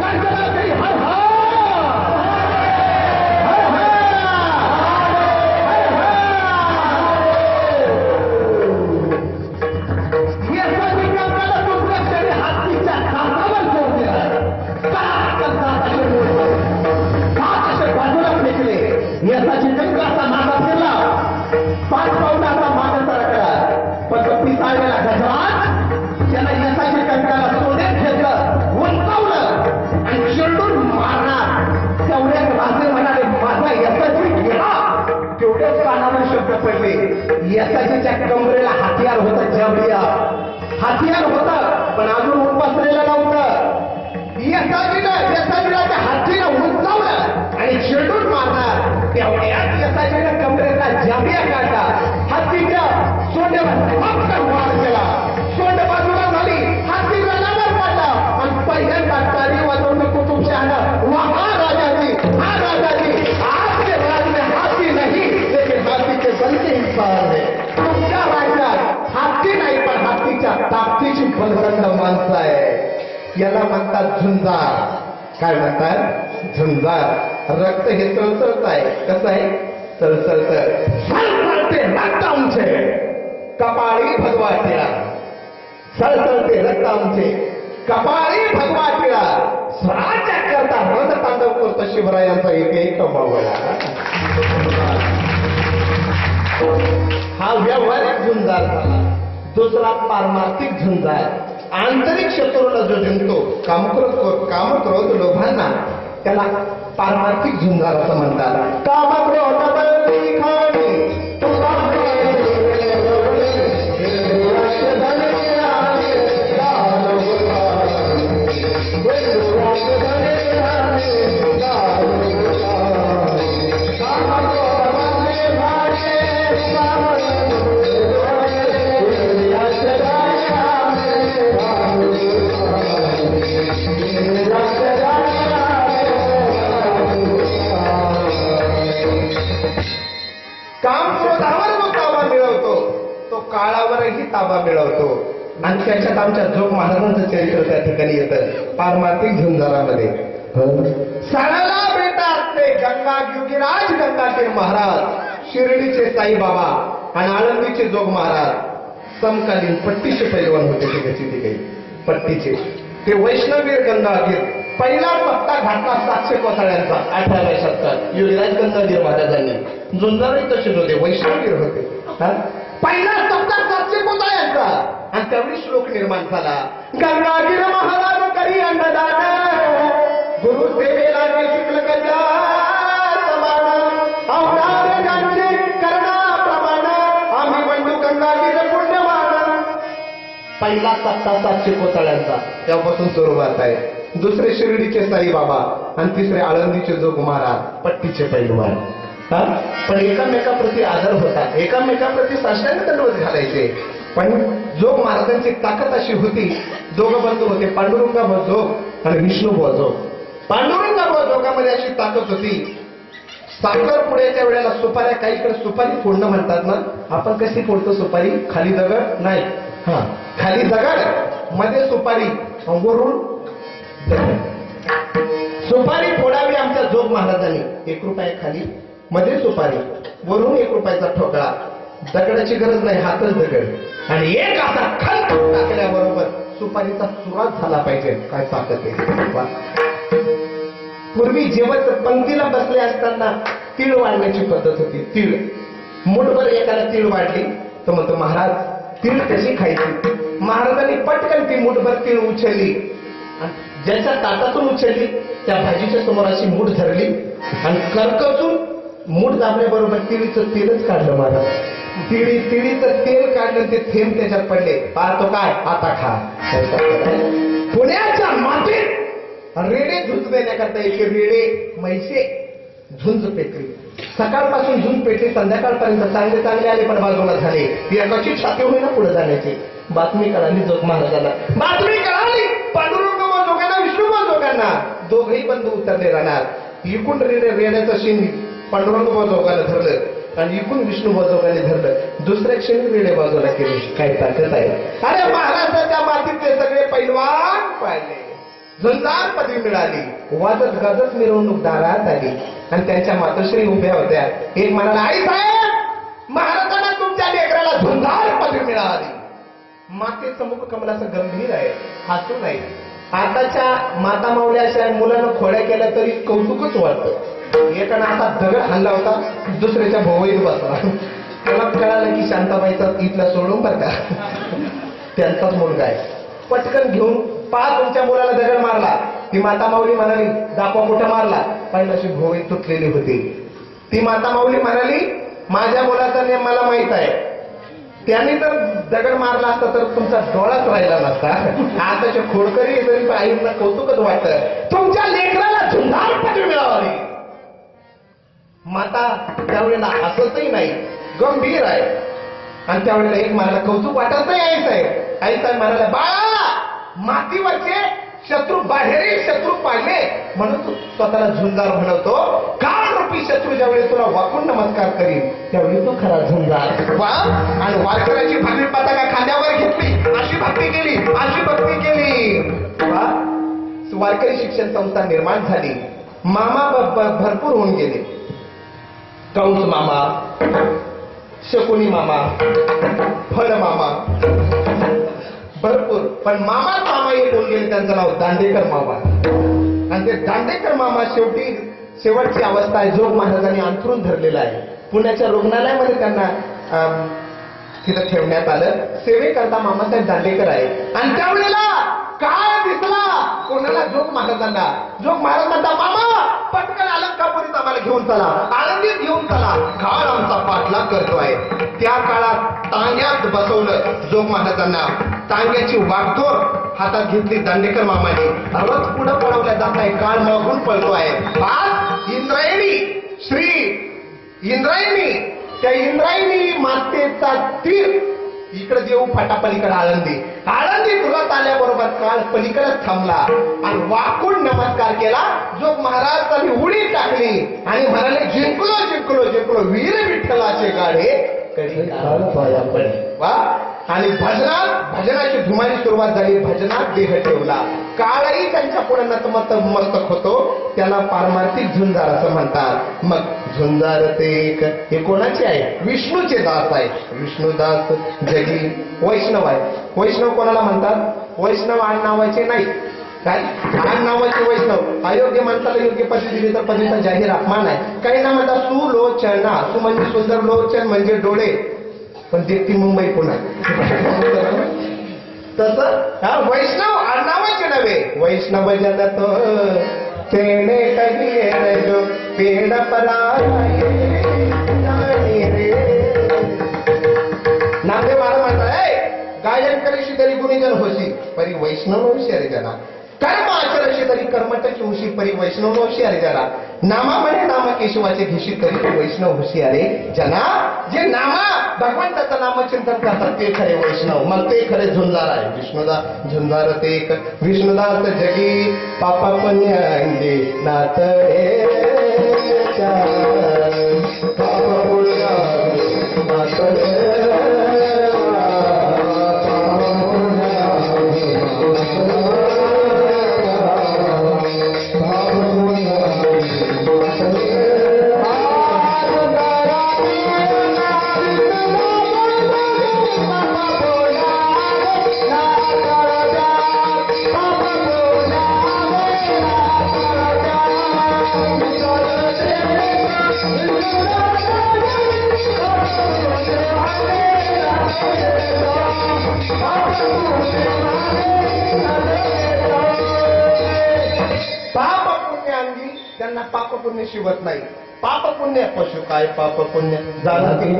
काय करा तरी हर हर यशाची कंकाचा मागा फिरला, 5 पावलाचा मागा सरकला, पण तो पिसाळलेला गजराज त्याला यशाची कंकाला सोन्यात घेतलं, उंचावलं आणि चिरडून मारणार. तेवढ्याच वासे म्हणाले, माझा यशाची घ्या. तेवढ्याच कानावर शब्द पडले. यशाचीच्या कमरेला हथियार होतं, जबरिया हथियार होतं, पण अजून उपसलेलं नव्हतं. यशाजीला त्या हत्तीला उंचावलं आणि चिरडून मारणार. तेवढ्यात यशाजीनं कमरेला जाबिया काढला, हत्तीच्या सोंड्यावर पटकन वार केला. सोंड बाजूला झाली, हत्ती रणावर पडला आणि पहिल्यांदा तारी वाजवून कुतुबशहानं हा राजाजी, हा राजाजी, आपके राज में हाथी नहीं लेकिन हाथी के बनके इंसान है. तुमच्या राज्यात हत्ती नाही, पण हत्तीच्या ताकदीची बलवंत माणसं आहे. याला म्हणतात झुंजार. काय म्हणतात? झुंजार. रक्त हे चळचळत आहे. कसं आहे? चळचळत. सळसळते रक्त आमचे कपाळी भगवा टिळा. सळसळते रक्त आमचे कपाळी भगवा टिळा. स्वराज्या करता रथ तांडव करतो शिवरायांचा एक मावळा. हा व्यावहारिक झुंजार झाला. दुसरा पारमार्थिक झुंजार. आंतरिक शत्रूला जो जिंकतो, कामक्रोध लोभांना, त्याला पारमार्थिक झुंजार असं म्हणतात. कामक्रोध बंदी खाणी काळावरही ताबा मिळवतो. आणि त्याच्यात आमच्या जोग महाराजांचं चरित्र त्या ठिकाणी येतं पारमार्थिक झुंजारामध्ये. सणाला भेटतात ते गंगागिरीराज गंगागिर महाराज, शिर्डीचे साईबाबा आणि आळंदीचे जोग महाराज समकालीन पट्टीचे पैलवान होते. ते कशी ते काही पट्टीचे ते वैष्णवीर गंगागिर. पहिला पत्ता घातला 700 कोसाळ्यांचा 18व्या शतकात योगीराज गंगागिर महाराजांनी. झुंजारही तसेच होते, वैष्णवीर होते. पहिला सप्ताह 700 कोसाळ्यांचा. आणि त्यावेळी श्लोक निर्माण झाला, गंगागिर महाराज करी अन्नदान, गुरु सेवेला शुक्ल गजा करणाप्रमाण आम्ही बंधू गंगागिर पुण्यवान. पहिला सप्ताह 700 कोसाळ्यांचा तेव्हापासून सुरुवात आहे. दुसरे शिर्डीचे साईबाबा आणि तिसरे आळंदीचे जोग महाराज पट्टीचे पैलवान. पण एकामेकाप्रती आदर होता, एकामेकाप्रती साष्टांग दंडवत घालायचे. पण जोग महाराजांची ताकद अशी होती, दोघं बंधू होते, पांडुरंगा जोग आणि विष्णुबुवा जोग. पांडुरंगा जोगामध्ये अशी ताकद होती, साखर पुण्याच्या वेळेला सुपाऱ्या, काहीकडे सुपारी फोडणं म्हणतात ना, आपण कशी फोडतो सुपारी? खाली दगड नाही, खाली दगड मध्ये सुपारी, वरून सुपारी फोडावी आमच्या जोग महाराजांनी. 1 रुपया खाली, मध्ये सुपारी, वरून 1 रुपयाचा ठोकळा. दगडाची गरज नाही, हातच दगड. आणि एक असा खल टाकल्याबरोबर सुपारीचा चुराच झाला पाहिजे. काय ताकद आहे! पूर्वी जेवण पंक्तीला बसले असताना तीळ वाढण्याची पद्धत होती. तीळ मुठभर एकाला तीळ वाढली तर म्हणतो महाराज तीळ कशी खायची. महाराजांनी पटकन ती मुठभर तीळ उचलली आणि ज्याच्या ताटातून उचलली त्या भाजीच्या समोर अशी मूठ धरली आणि करकचून मूठ दाबल्याबरोबर तिळीचं तेलच काढलं महाराज. तिळीचं तेल काढलं, ते थेंब त्याच्यात पडले. पाहतो काय, आता खा. पुण्याच्या मातीत रेडे झुंज देण्याकरता एक रेडे म्हैसे झुंज पेटली. सकाळपासून झुंज पेटली, संध्याकाळपर्यंत चांगले चांगले आले पण बाजूला झाले. ती एकाची छाती होईना पुढे जाण्याची. बातमी कळाली जोग महाराजांना, बातमी कळाली पांडुरंग जोगांना, विष्णू जोगांना. दोघही बंधू उतरले राहणार. इकून रेड्याचं शिंग पांडुरंग जोगाला धरलं आणि इकून विष्णू जोगाने धरलं. दुसऱ्या क्षणी रेडे बाजूला केले. काय ताकद आहे. अरे महाराजांच्या मातीतले सगळे पैलवान पाहिले. झुंजार पदवी मिळाली. वाजत गाजत मिरवणूक दारात आली आणि त्यांच्या मातोश्री उभ्या होत्या. एक म्हणाला, आई साहेब महाराजांना तुमच्या लेकराला झुंजार पदवी मिळाली. मातेचं मुख कमलाचं गंभीर आहे, हसू नाही. आताच्या माता मावल्या अशा मुलानं खोड्या केल्या तरी कौतुकच वाटतं. एकानं आता दगड हल्ला होता, दुसऱ्याच्या भोवईत बसला. त्याला कळालं की शांताबाईचा इथला सोडून बरं का, त्यांचाच मुलगा आहे. पटकन घेऊन पहा तुमच्या मुलाला दगड मारला. ती माता माऊली म्हणाली, दाखवा कुठं मारला. पहिल्याशी भोवई तुटलेली होती. ती माता माऊली म्हणाली, माझ्या मुलाचा नेम मला माहित आहे. त्यांनी जर दगड मारला असता तर तुमचा डोळाच राहिला नसता. आताच्या खोडकरी जरी आईंना कौतुकच वाटतं, तुमच्या लेकराला झुंजार पदवी मिळाली. माता त्यावेळेला हसतही नाही, गंभीर आहे. आणि त्यावेळेला एक म्हणाला, कौतुक वाटत नाही आई साहेब. आई साहेब म्हणाला, बाळा मातीवरचे शत्रू बाहेरही शत्रू पाहिले म्हणून तू स्वतःला झुंजार म्हणवतो. काळ रूपी शत्रू ज्यावेळी तुला वाकून नमस्कार करील त्यावेळी तू खरा झुंजार. वा, आणि वारकऱ्याची भगवी पताका खांद्यावर घेतली, अशी भक्ती केली, अशी भक्ती केली. वा, वारकरी शिक्षण संस्था निर्माण झाली. मामा भरपूर होऊन गेले. कंस मामा, शकुनी मामा, फळ मामा, भरपूर. पण मामाच मामा एक होऊन गेले, त्यांचं नाव दांडेकर मामा. आणि ते दांडेकर मामा शेवटची अवस्था आहे. जोग महाराजांनी अंथरून धरलेला आहे. पुण्याच्या रुग्णालयामध्ये त्यांना तिथं ठेवण्यात आलं. सेवेकरता मामासाहेब दांडेकर आहे. आणि त्यावेळेला काय दिसला कोणाला, जोग महाराजांना. जोग महाराज म्हणता, मामा पटकन अलंकापुरीत आम्हाला घेऊन चला, आनंदीत घेऊन चला, काळ आमचा पाठलाग करतोय. त्या काळात टांग्यात बसवलं जोग महाराजांना. टांग्याची वागदोर हातात घेतली दांडेकर मामाने. रथ पुढं पळवल्या जात आहे, काळ मागून पळतोय. आज इंद्रायणी, श्री इंद्रायणी, त्या इंद्रायणी मातेचा तीर इकडे देऊ फाटा पलीकडे आळंदी. आळंदी तुरत आल्याबरोबर काळ पलीकडेच थांबला आणि वाकून नमस्कार केला. जोग महाराजांनी उडी टाकली आणि म्हणाले, जिंकलो जिंकलो जिंकलो, वीर विठ्ठलाचे गाढे कधी काळ पाया पडले. वा, आणि भजनाची धुमारी सुरुवात झाली. भजनात देह ठेवला. काळही त्यांच्या पुढे नतमस्तक होतो. त्याला पारमार्थिक झुंजार असं म्हणतात. मग झुंजार ते हे कोणाचे आहे? विष्णूचे दास आहे. विष्णुदास जगी वैष्णव आहे. वैष्णव कोणाला म्हणतात? वैष्णव आड नावाचे नाही. काय आड नावाचे वैष्णव? अयोग्य माणसाला योग्य पती दिली तर पतीचा जाहीर अपमान आहे. काही ना म्हणतात सुलोचना. सु म्हणजे सुंदर, लोचन म्हणजे डोळे, पण देखती मुंबई पुन्हा. तसं वैष्णव आडनावाचे नव्हे. वैष्णव जनत तेणे कही जो पेड पराये रे. नामदेव महाराज म्हणतात, गायन करीशी तरी गुणीजन होशी परी वैष्णव होशी जना. कर्म आचरशी तरी कर्मटची होशी परी वैष्णव होशियारे जना. नामा म्हणे नाम केशवाचे घेशी तरी वैष्णव होशियारे जना. जे नामा भगवंताचं नामचिंतन करतात ते खरे वैष्णव. मग ते खरे झुंजार आहे. विष्णुदास झुंजार ते विष्णुदास जगी पापा पुण्यांगे नाथ शिवत नाही. पाप पुण्य पशु काय पाप पुण्य झालं की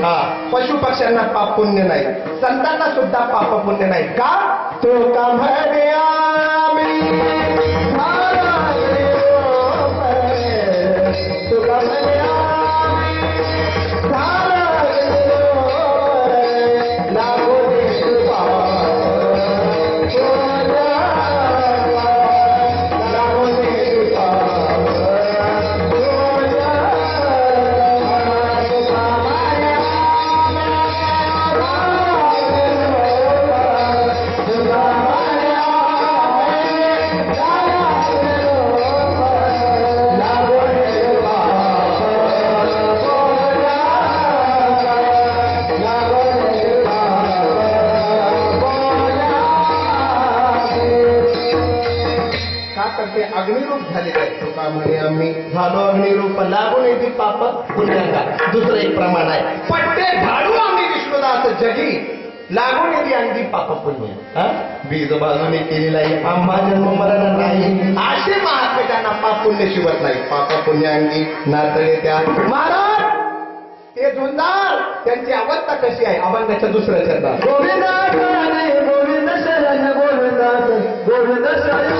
हा पशु पक्ष्यांना पाप पुण्य नाही संतांना सुद्धा पाप पुण्य नाही का तो का म्हणे आम्ही तुका म्हणे अग्निरूप झालेले आहे तुका म्हणे आम्ही झालो अग्निरूप लागून येते पाप पुण्यांगा दुसरं एक प्रमाण आहे पट्टे झाडू आम्ही विष्णुदास जगी लागून येते अंगी पाप पुण्य बीज बाजूने केलेला आहे आम्हा जन्म मरण नाही असे महात्मे त्यांना पाप पुण्य शिवत नाही पाप पुण्य अंगी नातळे त्या महाराज ते झुंजार त्यांची अवस्था कशी आहे अभंगाच्या दुसऱ्या चरणात गोविंद गोविंद शरण गोविंद गोविंद शरण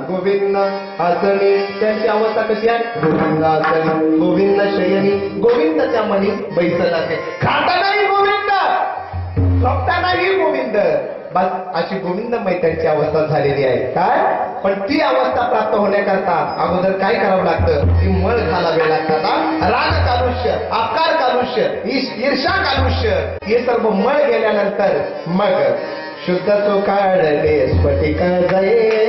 गोविंद आसनी त्यांची अवस्था कशी आहे गोविंद आसनी गोविंद शयनी गोविंदच्या मनी बैसला खातानाही गोविंद झोपतानाही गोविंद बस अशी गोविंदमय त्यांची अवस्था झालेली आहे काय पण ती अवस्था प्राप्त होण्याकरता अगोदर काय करावं लागतं ती मळ घालावे लागतात राग कालुष्य आकार कालुष्य ईर्षा कालुष्य हे सर्व मळ गेल्यानंतर मग शुद्ध तो काढले स्फटिक जाये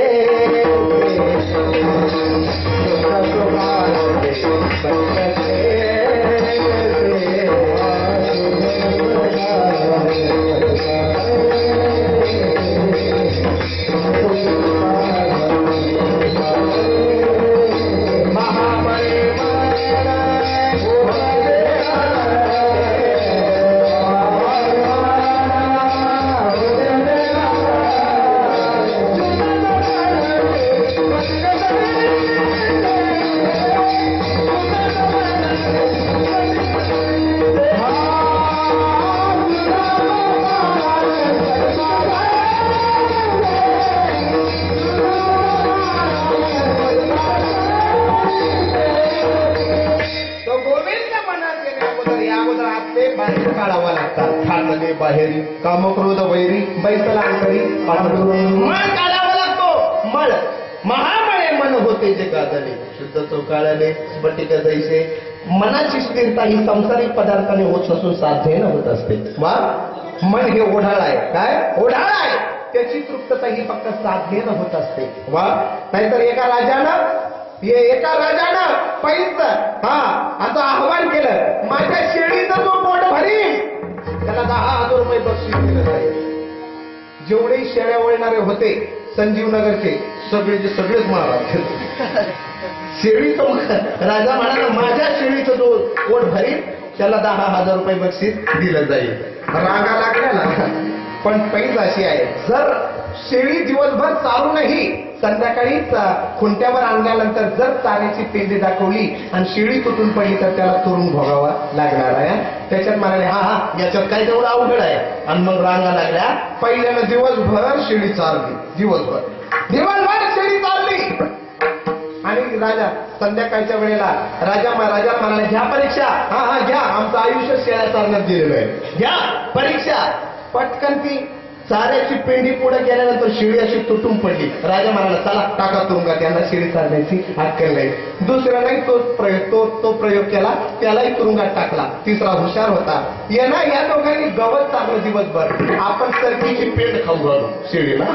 काढावा लागतात खातले बाहेरी कामक्रोध वैरी बैसलांकरी मळ काढावा लागतो मळ महामळे मन होते जे गाजले शुद्ध तो काढले स्फटिक जैसे मनाची स्थिरता ही संसारिक पदार्थाने होत नसून साध्येनं होत असते वा मन हे ओढाळ आहे काय ओढाळ आहे त्याची तृप्तता ही फक्त साध्येनं होत असते वा नाहीतर एका राजानं पैस असं आव्हान केलं माझ्या शेळीचं जो पोट भरील त्याला 10,000 रुपये बक्षीस दिलं जाईल जेवढे शेळ्या वळणारे होते संजीवनगरचे सगळेच महाराज शेळीचं राजा म्हणाला माझ्या शेळीचं जो पोट भरील त्याला 10,000 रुपये बक्षीस दिलं जाईल रागा लागल्या ना पण पैस अशी आहे जर शेळी दिवसभर चालूनही संध्याकाळी खुंट्यावर आणल्यानंतर जर चाऱ्याची पेंडी दाखवली आणि शेळी तुटून पडली तर त्याला तुरुंग भोगावा लागणार आहे. त्याच्यात म्हणाले हा हा याच्यात काय तेवढं अवघड आहे. आणि मग रांगा लागल्या. पहिल्यानं दिवसभर शेळी चालली. दिवसभर शेळी चालली. आणि राजा संध्याकाळच्या वेळेला राजा म्हणाले घ्या परीक्षा. हा हा घ्या, आमचं आयुष्य शेळ्या चालण्यात गेलेलं आहे, घ्या परीक्षा. पटकन ती चाऱ्याची पेंडी पुढे गेल्यानंतर शेळी अशी तुटून पडली. राजा म्हणाला चला टाका तुरुंगात, त्यांना शेळी चालण्याची अक्कल नाही. दुसरा नाही तो प्रयोग केला, त्यालाही तुरुंगात टाकला. तिसरा हुशार होता. या दोघांनी गवत चाललं दिवसभर. आपण सरकीची पेंड खाऊ घालू शेळीला.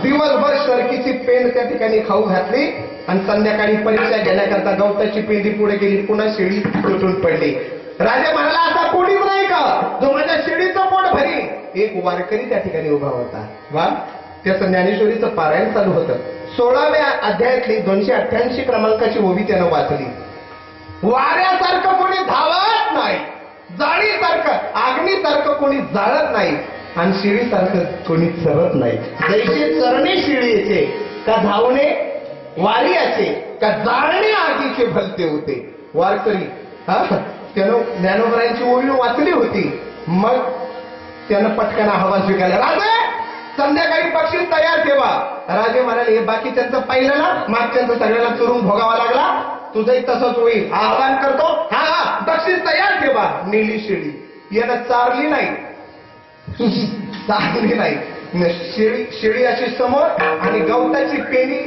दिवसभर सरकीची पेंड त्या ठिकाणी खाऊ घातली आणि संध्याकाळी परीक्षा घेण्याकरता गवताची पेंडी पुढे गेली. पुन्हा शेळी तुटून पडली. राजा म्हणाला असा कोणीच नाही का जो माझ्या शेळीचं पोट भरी. एक वारकरी त्या ठिकाणी उभा होता. वा, त्याचं ज्ञानेश्वरीचं पारायण चालू होतं. 16व्या अध्यायातली 288 क्रमांकाची ओवी त्यानं वाचली. वाऱ्यासारखं कोणी धावत नाही, जाळीसारखं अग्नीसारखं कोणी जाळत नाही आणि शेळीसारखं कोणी चरत नाही. जैसे चरणे शेळीचे का धावणे वारियाचे का जाळणे आगीचे भलते होते. वारकरी त्यानं ज्ञानोबरायांची ओवी वाचली होती. मग त्यानं पटकन आव्हान स्वीकारलं. राजे संध्याकाळी बक्षीस तयार ठेवा. राजे म्हणाले हे बाकीच्यांचं पाहिलं ना, मागच्यांचं सगळ्यांना चुरून भोगावा लागला, तुझंही तसंच होईल. आव्हान करतो, हा हा बक्षीस तयार ठेवा. नेली शेळी. यानं चारली नाही, चालली नाही. शेळी अशी समोर आणि गवताची पेंडी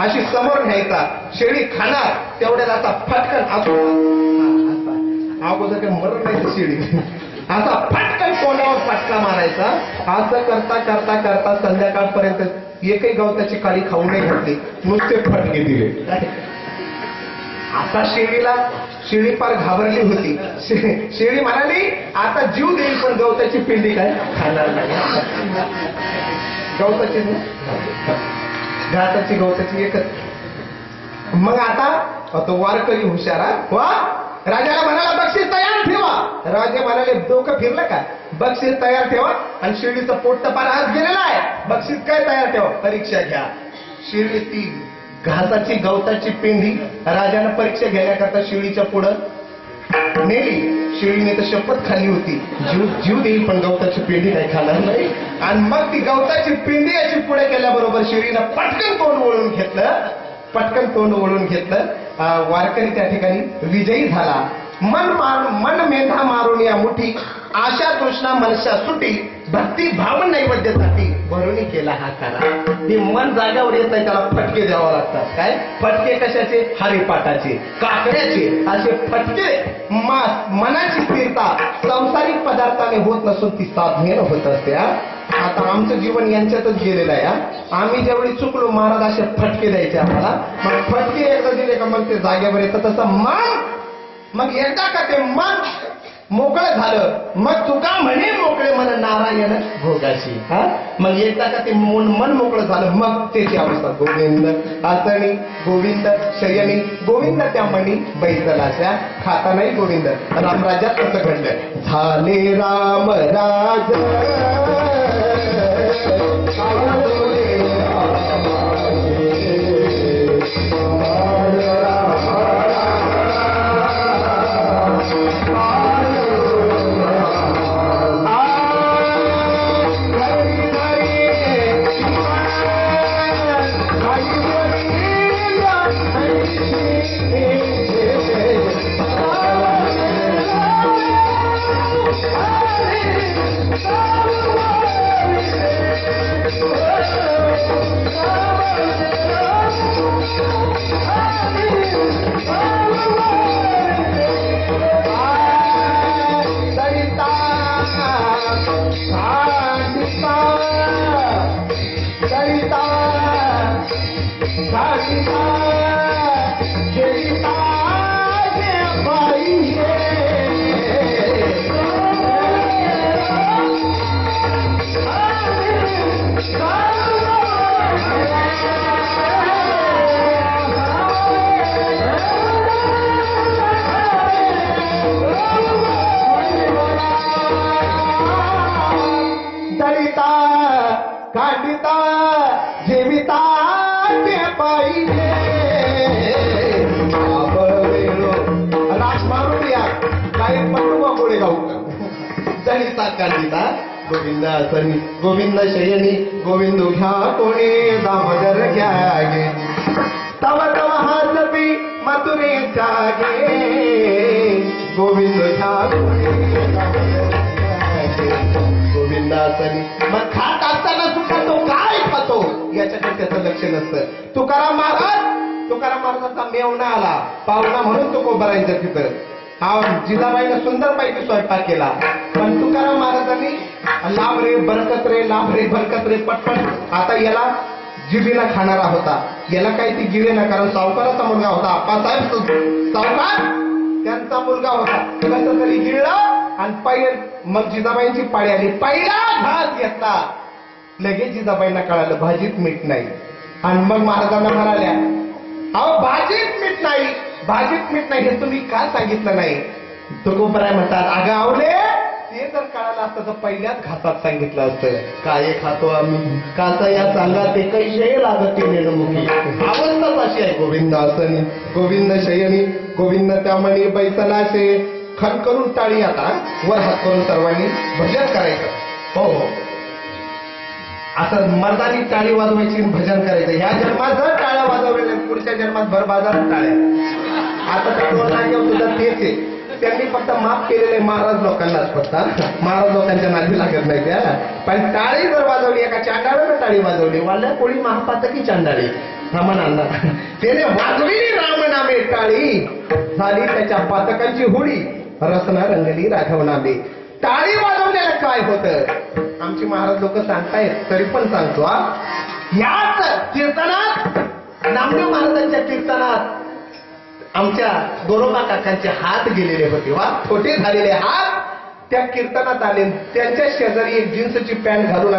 अशी समोर न्यायचा. शेळी खाणार तेवढ्यात आता फटकन अगोदर काही मरण नाही शेळी, असा फटकन तोंडावर फटका मारायचा. असं करता करता करता संध्याकाळपर्यंत एकही गवताची काळी खाऊ नाही घातली, नुसते फटके दिले. आता शेळी फार घाबरली होती. शेळी म्हणाली आता जीव देईल पण गवताची पिंडी काय खाणार नाही. गवताची घाताची गवताची एकच. मग आता तो वारकरी हुशारा वा राजाला म्हणाला बक्षीस तयार ठेवा. राजे म्हणाले डोकं फिरलं का, बक्षीस तयार ठेवा. आणि शेळीचं पोट तर फार आज गेलेला आहे, बक्षीस काय तयार ठेवा, परीक्षा घ्या. शेळी ती घासाची गवताची पेंडी राजानं परीक्षा घेण्याकरता शेळीच्या पुढं नेली. शेळीने तर शपथ खाल्ली होती जीव देईल पण गवताची पेंडी काही खाणार नाही. आणि मग ती गवताची पेंडी अशी पुढे केल्याबरोबर शेळीनं पटकन तोंड वळून घेतलं. वारकरी त्या ठिकाणी विजयी झाला. मन मेधा मारून या मुठी आशा तृष्णा मनशा सुटी भक्ती भाव नैवेद्यासाठी भरुणी केला हा करा. हे मन जाग्यावर येत नाही, त्याला फटके द्यावा लागतात. काय फटके कशाचे, हरिपाठाचे काकड्याचे असे फटके. मनाची स्थिरता संसारिक पदार्थाने होत नसून ती साधनेनं होत असते. आता आमचं जीवन यांच्यातच गेलेलं आहे. आम्ही जेवढी चुकलो महाराज असे फटके द्यायचे आम्हाला. मग फटके एकदा दिले का मग ते जागेवर येतं. तसं मग एकदा का ते मन मोकळं झालं मग तुका म्हणे मोकळे मन नारायण भोगाशी. मग एकदा का ते मन मोकळं झालं मग त्याची अवस्था गोविंद आसणी गोविंद शयनी गोविंद त्या मणी बैसलाच्या खाता नाही गोविंद. रामराज्यात कसं घडलं झाले राम राज कांडिता जीविता ते पाहिजे रास मारून या काय पटुवा पुढे गाऊ जनिता कांडिता गोविंद सनी गोविंद शयनी गोविंद घ्या कोणी दामोदर घ्या गे तव तव हासपी मथुरे जागे गोविंद घ्या गोविंदा सनी मग खात असताना सुद्धा तो काय खातो याच्याकडे त्याचं लक्ष नसतं तुकाराम महाराजांचा मेवणा आला पाहुणा म्हणून तो कोबरायचा तिथं हा जिजाबाईनं सुंदर पैकी स्वयंपाक केला पण तुकाराम महाराजांनी लाभ रे बरकत रे पटपट आता याला जिबीला खाणारा होता याला काही ती गिळे ना कारण सावकाराचा मुलगा होता आप्पासाहेब सावकार त्यांचा मुलगा होता कसं तरी गिळला आणि पहिले मग जिजाबाईंची पाळी आली पहिला घास घेतला लगेच जिजाबाईंना कळालं भाजीत मीठ नाही आणि मग महाराजांना म्हणाल्या अहो भाजीत मीठ नाही हे तुम्ही का सांगितलं नाही तुकोबराय म्हणतात अगं आवले ते जर कळालं असतं तर पहिल्याच घासात सांगितलं असतं काय खातो आम्ही काचा या सांगा ते काही शय लागत नेणमुखी अवस्थाच अशी आहे गोविंद असनी गोविंद शयनी गोविंद त्यामणी बैसलाशे खण करून टाळी आता वर हात करून सर्वांनी भजन करायचं हो असं मर्दानी टाळी वाजवायची भजन करायचं ह्या जन्मात जर टाळ्या वाजवल्या पुढच्या जन्मात भर बाजार टाळ्या आता त्या दोन जागेवर सुद्धा तेच आहे त्यांनी फक्त माफ केलेले महाराज लोकांनाच फक्त महाराज लोकांच्या नादी लागत नाही त्या पण टाळी जर वाजवली एका चांडाळानं टाळी वाजवली वाल्या कोळी महापातकी चांडाळी रामनांदा त्याने वाजविली रामनामे टाळी झाली त्याच्या पातकांची होळी रसना रंगली राघव नामे टाळी वाजवण्याला काय होतं आमची महाराज लोक सांगतायत तरी पण सांगतो याच कीर्तनात नामदेव महाराजांच्या कीर्तनात आमच्या गोरोबा काकांचे हात गेलेले होते वा छोटे झालेले हात त्या कीर्तनात आले त्यांच्या शेजारी एक जीन्सची पॅन्ट घालून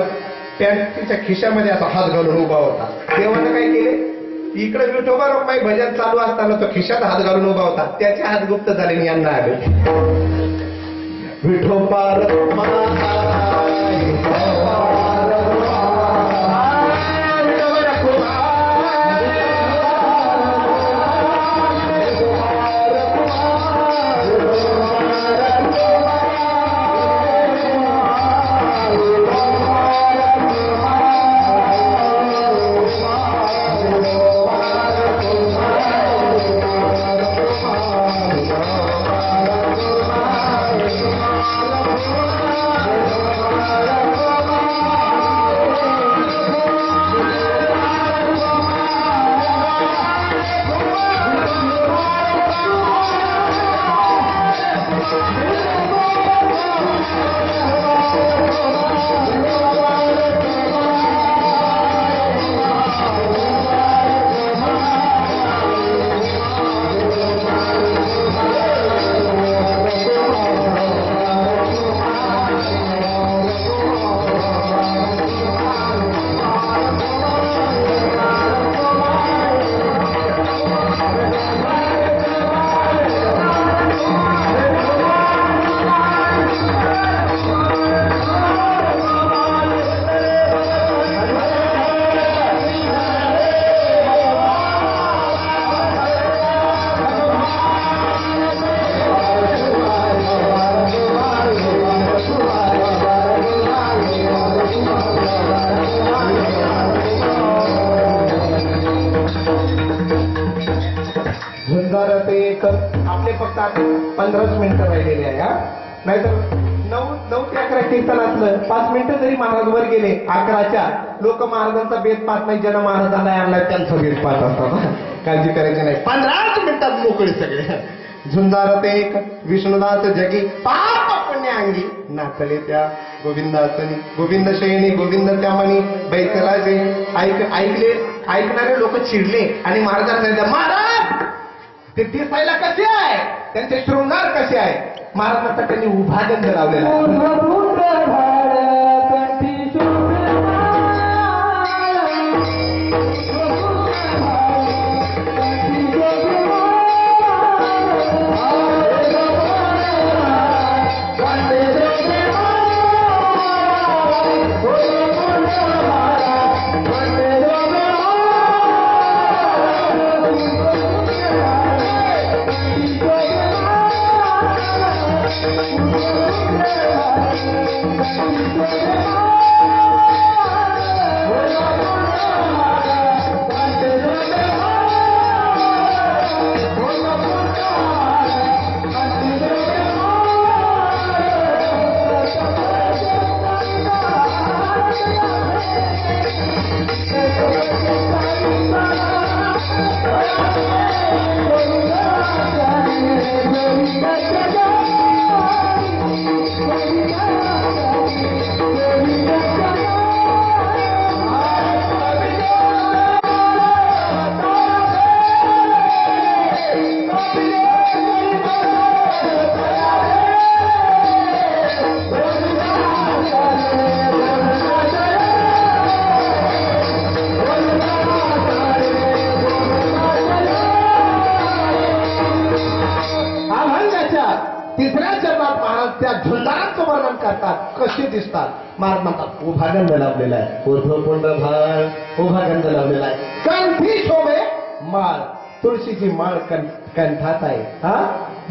पॅन्टच्या खिशामध्ये असा हात घालून उभा होता देवानं काय केले इकडे विठोबा रोमाई भजन चालू असताना तो खिशात हात घालून उभा होता त्याचे हात गुप्त झाले यांना आले विठोबा आपले फक्त 15 मिनिटं राहिलेले आहे नाहीतर 9 ते 11 कीर्तन असलं 5 मिनिटं जरी महाराज वर गेले 11च्या लोक महाराजांचा बेत पाहत नाही ज्यांना महाराजांना आणलाय त्यांचा बेत पाहत असतात काळजी करायची नाही 15 मिनिटात मोकळे सगळे झुंजारत एक विष्णुदास जगी पाप पुण्य अंगी नाचले त्या गोविंदासनी गोविंद शयनी गोविंद त्यामणी बैसलाचे ऐकणारे लोक चिडले आणि महाराजांना सांगितलं महाराज ते दिसायला कसे आहे त्यांचे शृंगार कसे आहे महाराज म्हणतात त्यांनी उभा गंध लावलेला Oh तिसऱ्या चरणात महाराज त्या झुंजारांचं वर्णन करतात. कसे दिसतात? महाराज म्हणतात उभा गंध लावलेला आहे, ऊर्ध्वपुंड भाग उभा गंध लावलेला आहे, कंठी शोभे माळ, तुळशीची माळ कंठात आहे. हा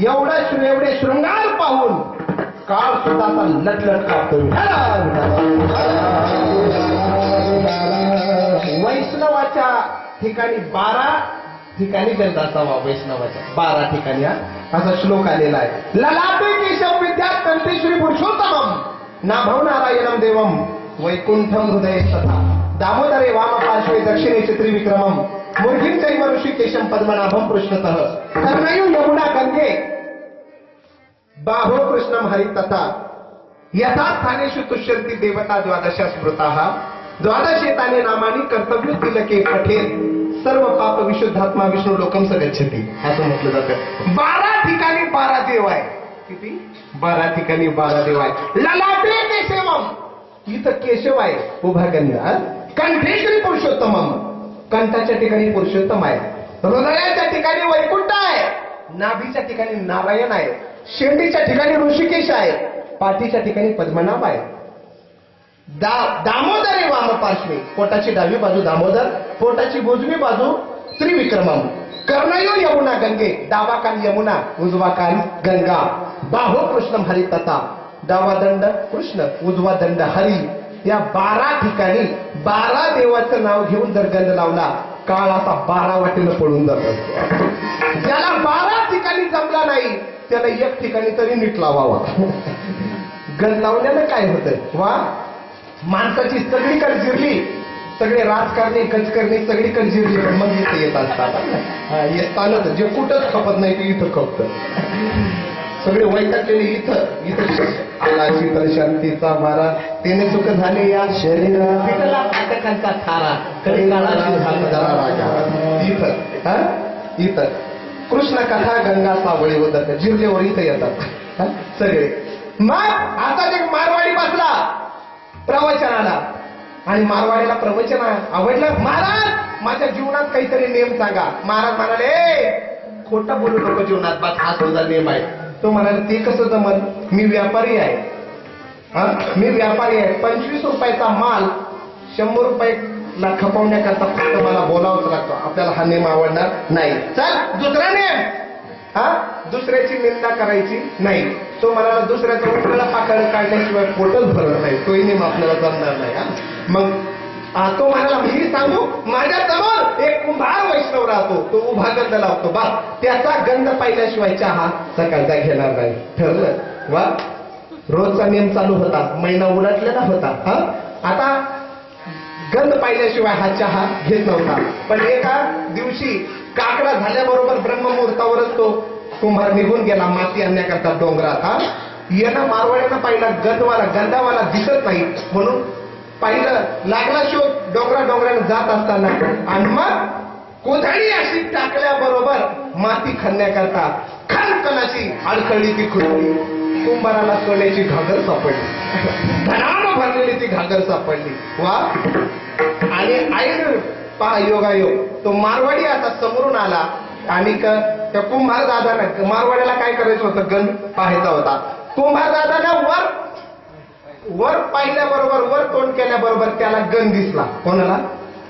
एवढे शृंगार पाहून काळ सुद्धा लटलट कापतो. वैष्णवाच्या ठिकाणी 12 ठिकाणी गंध असावा. वैष्णवाच्या 12 ठिकाणी असा श्लोक आलेला आहे. ललाटे केशव विद्यात कंठे श्री पुरुषोत्तमम नाभव नारायणम देवम वैकुंठम हृदय तथा दामोदरे वाम पार्श्वे दक्षिणेचे त्रिविक्रमम मूर्तिं चैव ऋषिकेशम पद्मनाभम पृष्ठतः कर्णयो यमुना गंगे बाहो कृष्णम हरि तथा यथा स्थानेषु तुष्यन्ति देवता द्वादशा स्मृताः द्वादशेताने नामानी कर्तव्य तिलके पठेत सर्व पाप विशुद्धात्मा विष्णू लोकम सगच्छति असं म्हटलं जातं. 12 ठिकाणी 12 देव आहे. किती? 12 ठिकाणी 12 देव आहे. ललाटे केशवम इथं केशव आहे उभा गंध. कंठे श्री पुरुषोत्तमम कंठाच्या ठिकाणी पुरुषोत्तम आहे. हृदयाच्या ठिकाणी वैकुंठ आहे. नाभीच्या ठिकाणी नारायण आहे. शेंडीच्या ठिकाणी ऋषिकेश आहे. पाठीच्या ठिकाणी पद्मनाभ आहे. दामोदरे वाम पार्श्वे पोटाची डावी बाजू दामोदर, पोटाची उजवी बाजू त्रिविक्रमम कर्णयो यमुना गंगे डावा कान यमुना उजवा कान गंगा बाहो कृष्णम हरी तथा डावा दंड कृष्ण उजवा दंड हरी. या 12 ठिकाणी 12 देवाचं नाव घेऊन जर गंध लावला काळ असा 12 वाटेनं पडून जात असतो. ज्याला 12 ठिकाणी जमला नाही त्याला 1 ठिकाणी तरी नीट लावावा. गंध लावल्यानं काय होतं? वा माणसाची सगळीकडे जिरली, सगळे राजकारणी कचकरणी सगळीकडे जिरली, मग इथे येत असतात. येतानाच जे कुठंच खपत नाही ते इथं खपत. सगळे वैतागलेले इथं आला शीतल शांतीचा मारा त्याने चुक झाले या शरीराचा थारा कडे इथं कृष्ण कथा गंगा सावळी होतात जिरलेवर इथं येतात सगळे. मग आता एक मारवाडी बसला प्रवचनाला आणि मारवाडीला प्रवचन आवडलं. महाराज माझ्या जीवनात काहीतरी नेम सांगा. महाराज म्हणाले खोटं बोलू नको जीवनात, बस हा तुझा नेम आहे. तो म्हणाले ते कसं जमल? मी व्यापारी आहे. मी व्यापारी आहे. 25 रुपयाचा माल 100 रुपयाला खपवण्याकरता फक्त मला बोलावंच लागतो. आपल्याला हा नेम आवडणार नाही. चल दुसरा नेम. दुसऱ्याची निंदा करायची नाही. तो म्हणाला दुसऱ्याचा उठलेला पाकळ काढल्याशिवाय पोटच भरत नाही. तोही नेम आपल्याला जमणार नाही. मग तो म्हणाला मी सांगू माझ्या समोर एक कुंभार वैष्णव राहतो, तो उभा गंध लावतो. बा त्याचा गंध पाहिल्याशिवाय चहा सकाळचा घेणार नाही. ठरलं. वा रोजचा नेम चालू होता. महिना उलटलेला होता. आता गंध पाहिल्याशिवाय हा चहा घेत नव्हता. पण एका दिवशी काकडा झाल्याबरोबर ब्रह्ममुहूर्तावरच तो कुंभार निघून गेला माती आणण्याकरता डोंगरात. येणं मारवाड्यानं पाहिला गंधावाला दिसत नाही म्हणून पाहिलं. लागला शोध डोंगरानं जात असताना आणि मग कोदाळी अशी टाकल्याबरोबर माती खणण्याकरता खणखणाची अडखळली ती खुरली. कुंभाराला सोन्याची घागर सापडली. धनानं भरलेली ती घागर सापडली. वा आणि ऐन पहा योगायोग तो मारवाडी आता समोरून आला आणि त्या कुंभार दादानं मारवाड्याला काय करायचं होतं? गंध पाहायचा होता. कुंभार दादानं वर पाहिल्याबरोबर वर तोंड केल्याबरोबर त्याला गंध दिसला. कोणाला?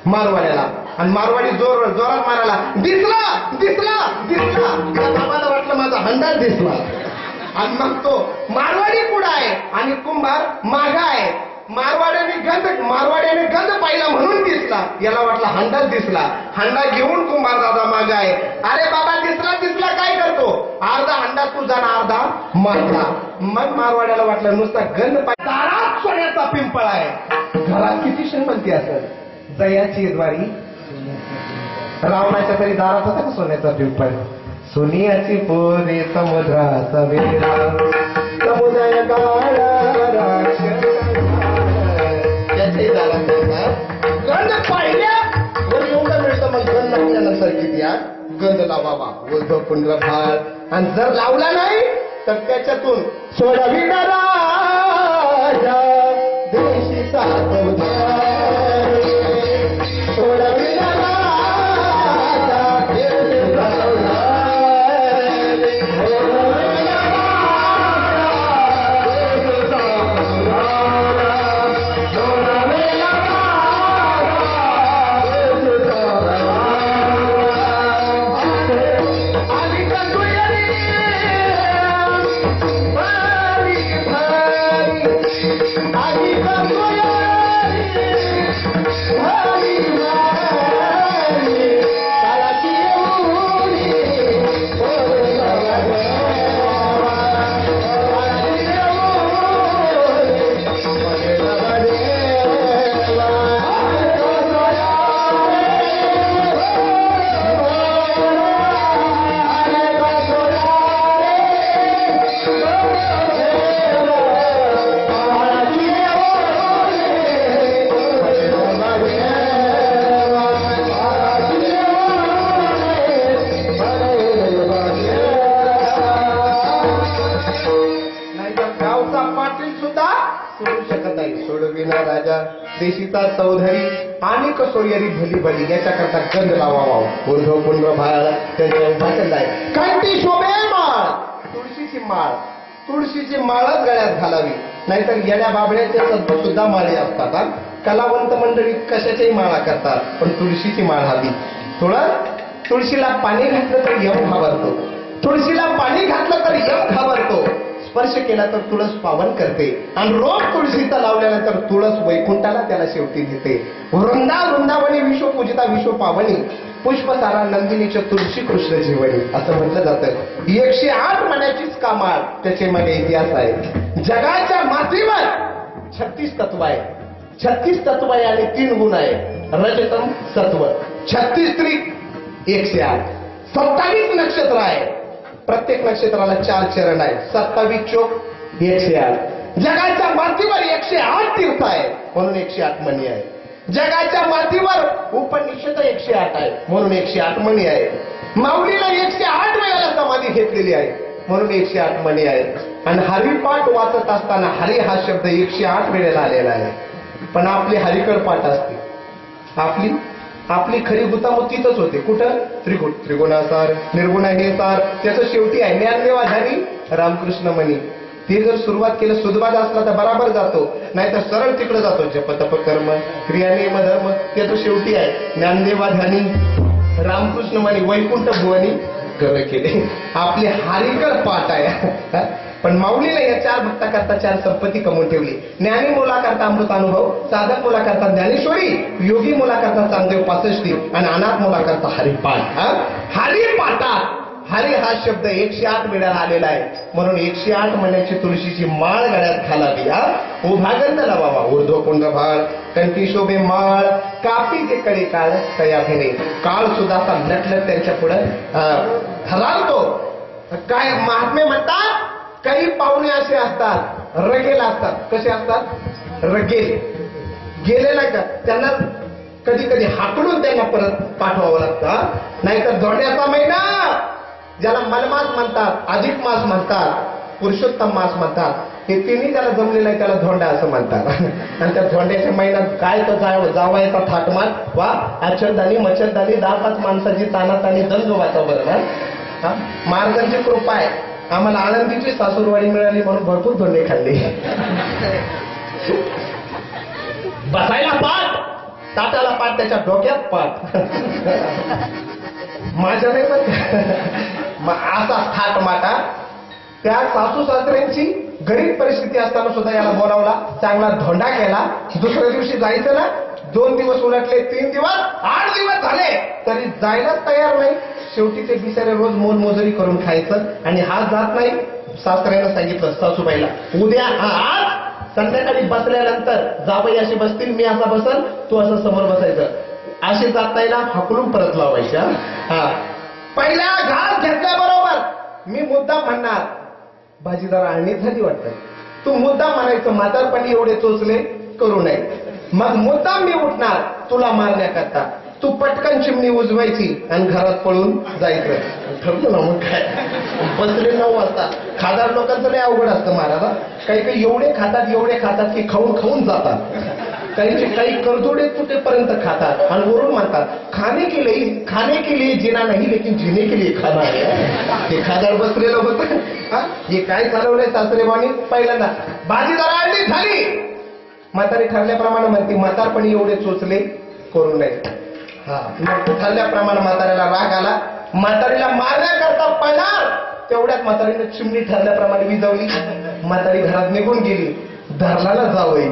मारवाड्याला. आणि मारवाडी जोरात मारायला दिसला. बाबाला वाटलं माझा हंडाच दिसला. आणि मग तो मारवाडी पुढे आहे आणि कुंभार मागा आहे. मारवाड्याने गंध पाहिला म्हणून दिसला. याला वाटला हंडाच दिसला. हंडा घेऊन कुंभार दादा मागा आहे. अरे बाबा दिसला काय करतो? अर्धा हंडा तुझा ना अर्धा माझा. मग मारवाड्याला वाटलं नुसता गंध पाहिजे. दारात सोन्याचा पिंपळ आहे. घरात किती श्रीमंती असेल. जयाची द्वारी रावणाच्या तरी दारात होता का सोन्याचा पिंपळ? सोनियाची पोरी समुद्राचा वेळा समुदाय गाळा त्याचे झाला गंध पाहिल्या वर एवढं मिळतं मग गंध लावल्यानंतर किती या गंध लावावा उद्धव पुंड्र भाळ आणि जर लावला नाही तर त्याच्यातून सोडविणार राजा देशीचा सोडविणार राजा देशीचा देशीचा चौधरी आणि कसोयरी भली भली याच्याकरता गंध लावावा उद्धव पुंड्र भाळ त्यांच्या उभाटला आहे कंठी शोभे माळ तुळशीची माळ तुळशीची माळच गळ्यात घालावी नाहीतर येड्या बाबड्याच्या सुद्धा माळी असतात हा कलावंत मंडळी कशाच्याही माळा करतात पण तुळशीची माळ हवी तुळशीला पाणी घातलं तर यम घाबरतो तुळशीला पाणी घातलं तर यम घाबरतो स्पर्श केला तर तुळस पावन करते आणि रोज तुळशीचा लावल्यानंतर तुळस वैकुंठाला त्याला शेवटी देते वृंदावनी विश्व पूजिता विश्व पावनी पुष्पसारा नंदिनीच्या तुळशी कृष्ण जीवनी असं म्हटलं जातं 108 मण्याचीच कामाळ त्याचे मागे इतिहास आहे जगाच्या मातीवर 36 तत्व आहे 36 तत्व आहे आणि 3 गुण आहे रजतम सत्व 36 त्रिक 108 27 नक्षत्र आहे प्रत्येक नक्षत्राला 4 चरण आहे 27 चोक 108 जगाच्या मातीवर 108 तीर्थ आहे म्हणून 108 मणी आहे जगाच्या मातीवर उपनिषद 108 आहे म्हणून 108 मणी आहे माऊलीला 108 वेळेला समाधी घेतलेली आहे म्हणून 108 मणी आहे आणि हरिपाठ वाचत असताना हरी हा शब्द 108 वेळेला आलेला आहे पण आपली हरिकड पाठ असते आपली खरी गुतामत तिथंच होते कुठं त्रिगुणासार निर्गुणा हे सार त्याचं शेवटी आहे ज्ञानदेवाधारी रामकृष्ण मणी ते जर सुरुवात केलं सुदबाज असला तर बराबर जातो नाहीतर सरळ तिकडे जातो जपतप कर्म क्रियानियम धर्म त्याचं शेवटी आहे ज्ञानदेवाधानी रामकृष्ण मणी वैकुंठ भुवनी कर केले आपली हरिकड पाठ आहे पण माऊलीला या 4 भक्ताकरता 4 संपत्ती कमवून ठेवली ज्ञानी मुलाकरता अमृतानुभव साधक मुलाकरता ज्ञानेश्वरी योगी मुलाकरता चांगदेव 65 आणि अनाथ मुलाकरता हरिपाठ हरिपाठात हरी हा शब्द 108 वेळा आलेला आहे म्हणून 108 महिन्याची तुळशीची माळ गळ्यात घालावी उभागंध लावावा ऊर्ध्व पुंड भाळ कंठी शोभे माळ कापी ते कडे काळ तया घेणे काळ सुद्धा असा नटलट त्यांच्या पुढे हरालतो काय महात्मे म्हणतात काही पाहुणे असे असतात रगेल असतात कसे असतात रगेल गेलेला का त्यांना कधी कधी हाकडून त्यांना परत पाठवावं लागतं नाहीतर धोंड्याचा महिना ज्याला मलमास म्हणतात अधिक मास म्हणतात पुरुषोत्तम मास म्हणतात हे तिन्ही त्याला जमलेलं आहे त्याला धोंडा असं म्हणतात आणि त्या धोंड्याच्या महिन्यात काय तर जावायचा थाटमाट वा आचरदानी मच्छरदानी 10-5 माणसाची तानातानी दंग वाचा बरं ना महाराजांची कृपा आहे आम्हाला आनंदीची सासूरवाडी मिळाली म्हणून भरपूर धोंडे खाल्ले बसायला पाठ ताटाला पाठ त्याच्या डोक्यात पाठ माझ्या नाही पण असा थाट माटा त्या सासू सासऱ्यांची गरीब परिस्थिती असताना सुद्धा याला बोलावला चांगला धोंडा केला दुसऱ्या दिवशी जायचं ना 2 दिवस उलटले 3 दिवस 8 दिवस झाले तरी जायलाच तयार नाही शेवटी ते बिचारे रोज मोलमजुरी करून खायचं आणि हा जात नाही सासऱ्यानं सांगितलं सासूबाईला उद्या आज संध्याकाळी बसल्यानंतर जावई अशी बसतील मी असा बसल तू असं समोर बसायचं असे जाता येईल हाकलून परत लावायच्या पहिल्या घास घेतल्याबरोबर मी मुद्दाम म्हणणार, भाजी जरा आणणी झाली वाटतं. तू मुद्दाम म्हणायचं म्हातारपणी एवढे चोचले करू नये. मग मुद्दाम मी उठणार तुला मारण्याकरता. तू पटकन चिमणी उजवायची आणि घरात पळून जायचं. ठरलं ना मग काय. बसले 9 वाजता. खादार लोकांचं लय अवघड असतं महाराजा. काही एवढे खातात की खाऊन खाऊन जातात. काही करदोडे तुटेपर्यंत खातात आणि वरून म्हणतात खाने के लिए जिना नाही लेकिन जीने के लिए खाना आहे. ते खादार बसलेलं होतं. हे काय चालवलंय सासरेबानी. पहिल्यांदा भाजी जरा आणली झाली. म्हातारी ठरल्याप्रमाणे म्हणते म्हातारपणी एवढे चोचले करू नये. मग ठरल्याप्रमाणे म्हाताऱ्याला राग आला. म्हातारीला मारण्याकरता पळणार. तेवढ्यात म्हातारीने चिमणी ठरल्याप्रमाणे विजवली. म्हातारी घरात निघून गेली. धरला जावई.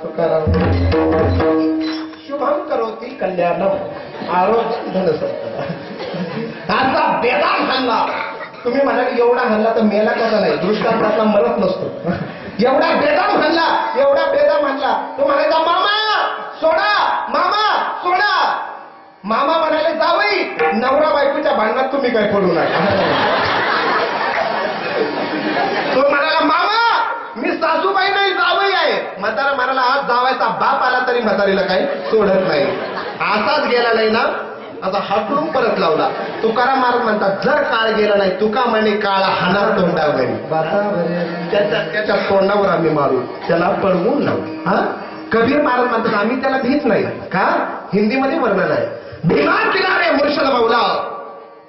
तुकाराम शुभम करोती कल्याणम आरोग्य धनसंपदा. असा बेदाम हल्ला. तुम्ही म्हणाल एवढा हल्ला तर मेला कसा नाही. दृष्टांतातला मरत नसतो. एवढा बेदाम हल्ला. तो म्हणायचा मामा सोडा, मामा सोडा. मामा म्हणाले जावई नवरा बायकोच्या भांडणात तुम्ही काय पडू नका. तो म्हणाला मामा मी सासूबाई नाही जावई आहे. म्हातारा म्हणाला आज जावायचा बाप आला तरी म्हातारीला काही सोडत नाही. असाच गेला नाही ना. आता हाकडून परत लावला. तुकाराम महाराज म्हणतात जर काळ गेला नाही तुका म्हणे काळा हाणार तोंडावर. त्याच्या तोंडावर आम्ही मारू त्याला पळवून लावू. कबीर महाराज म्हणतात आम्ही त्याला भीत नाही का. हिंदीमध्ये वर्णन आहे. भीमा किनारे मुर्शद मौला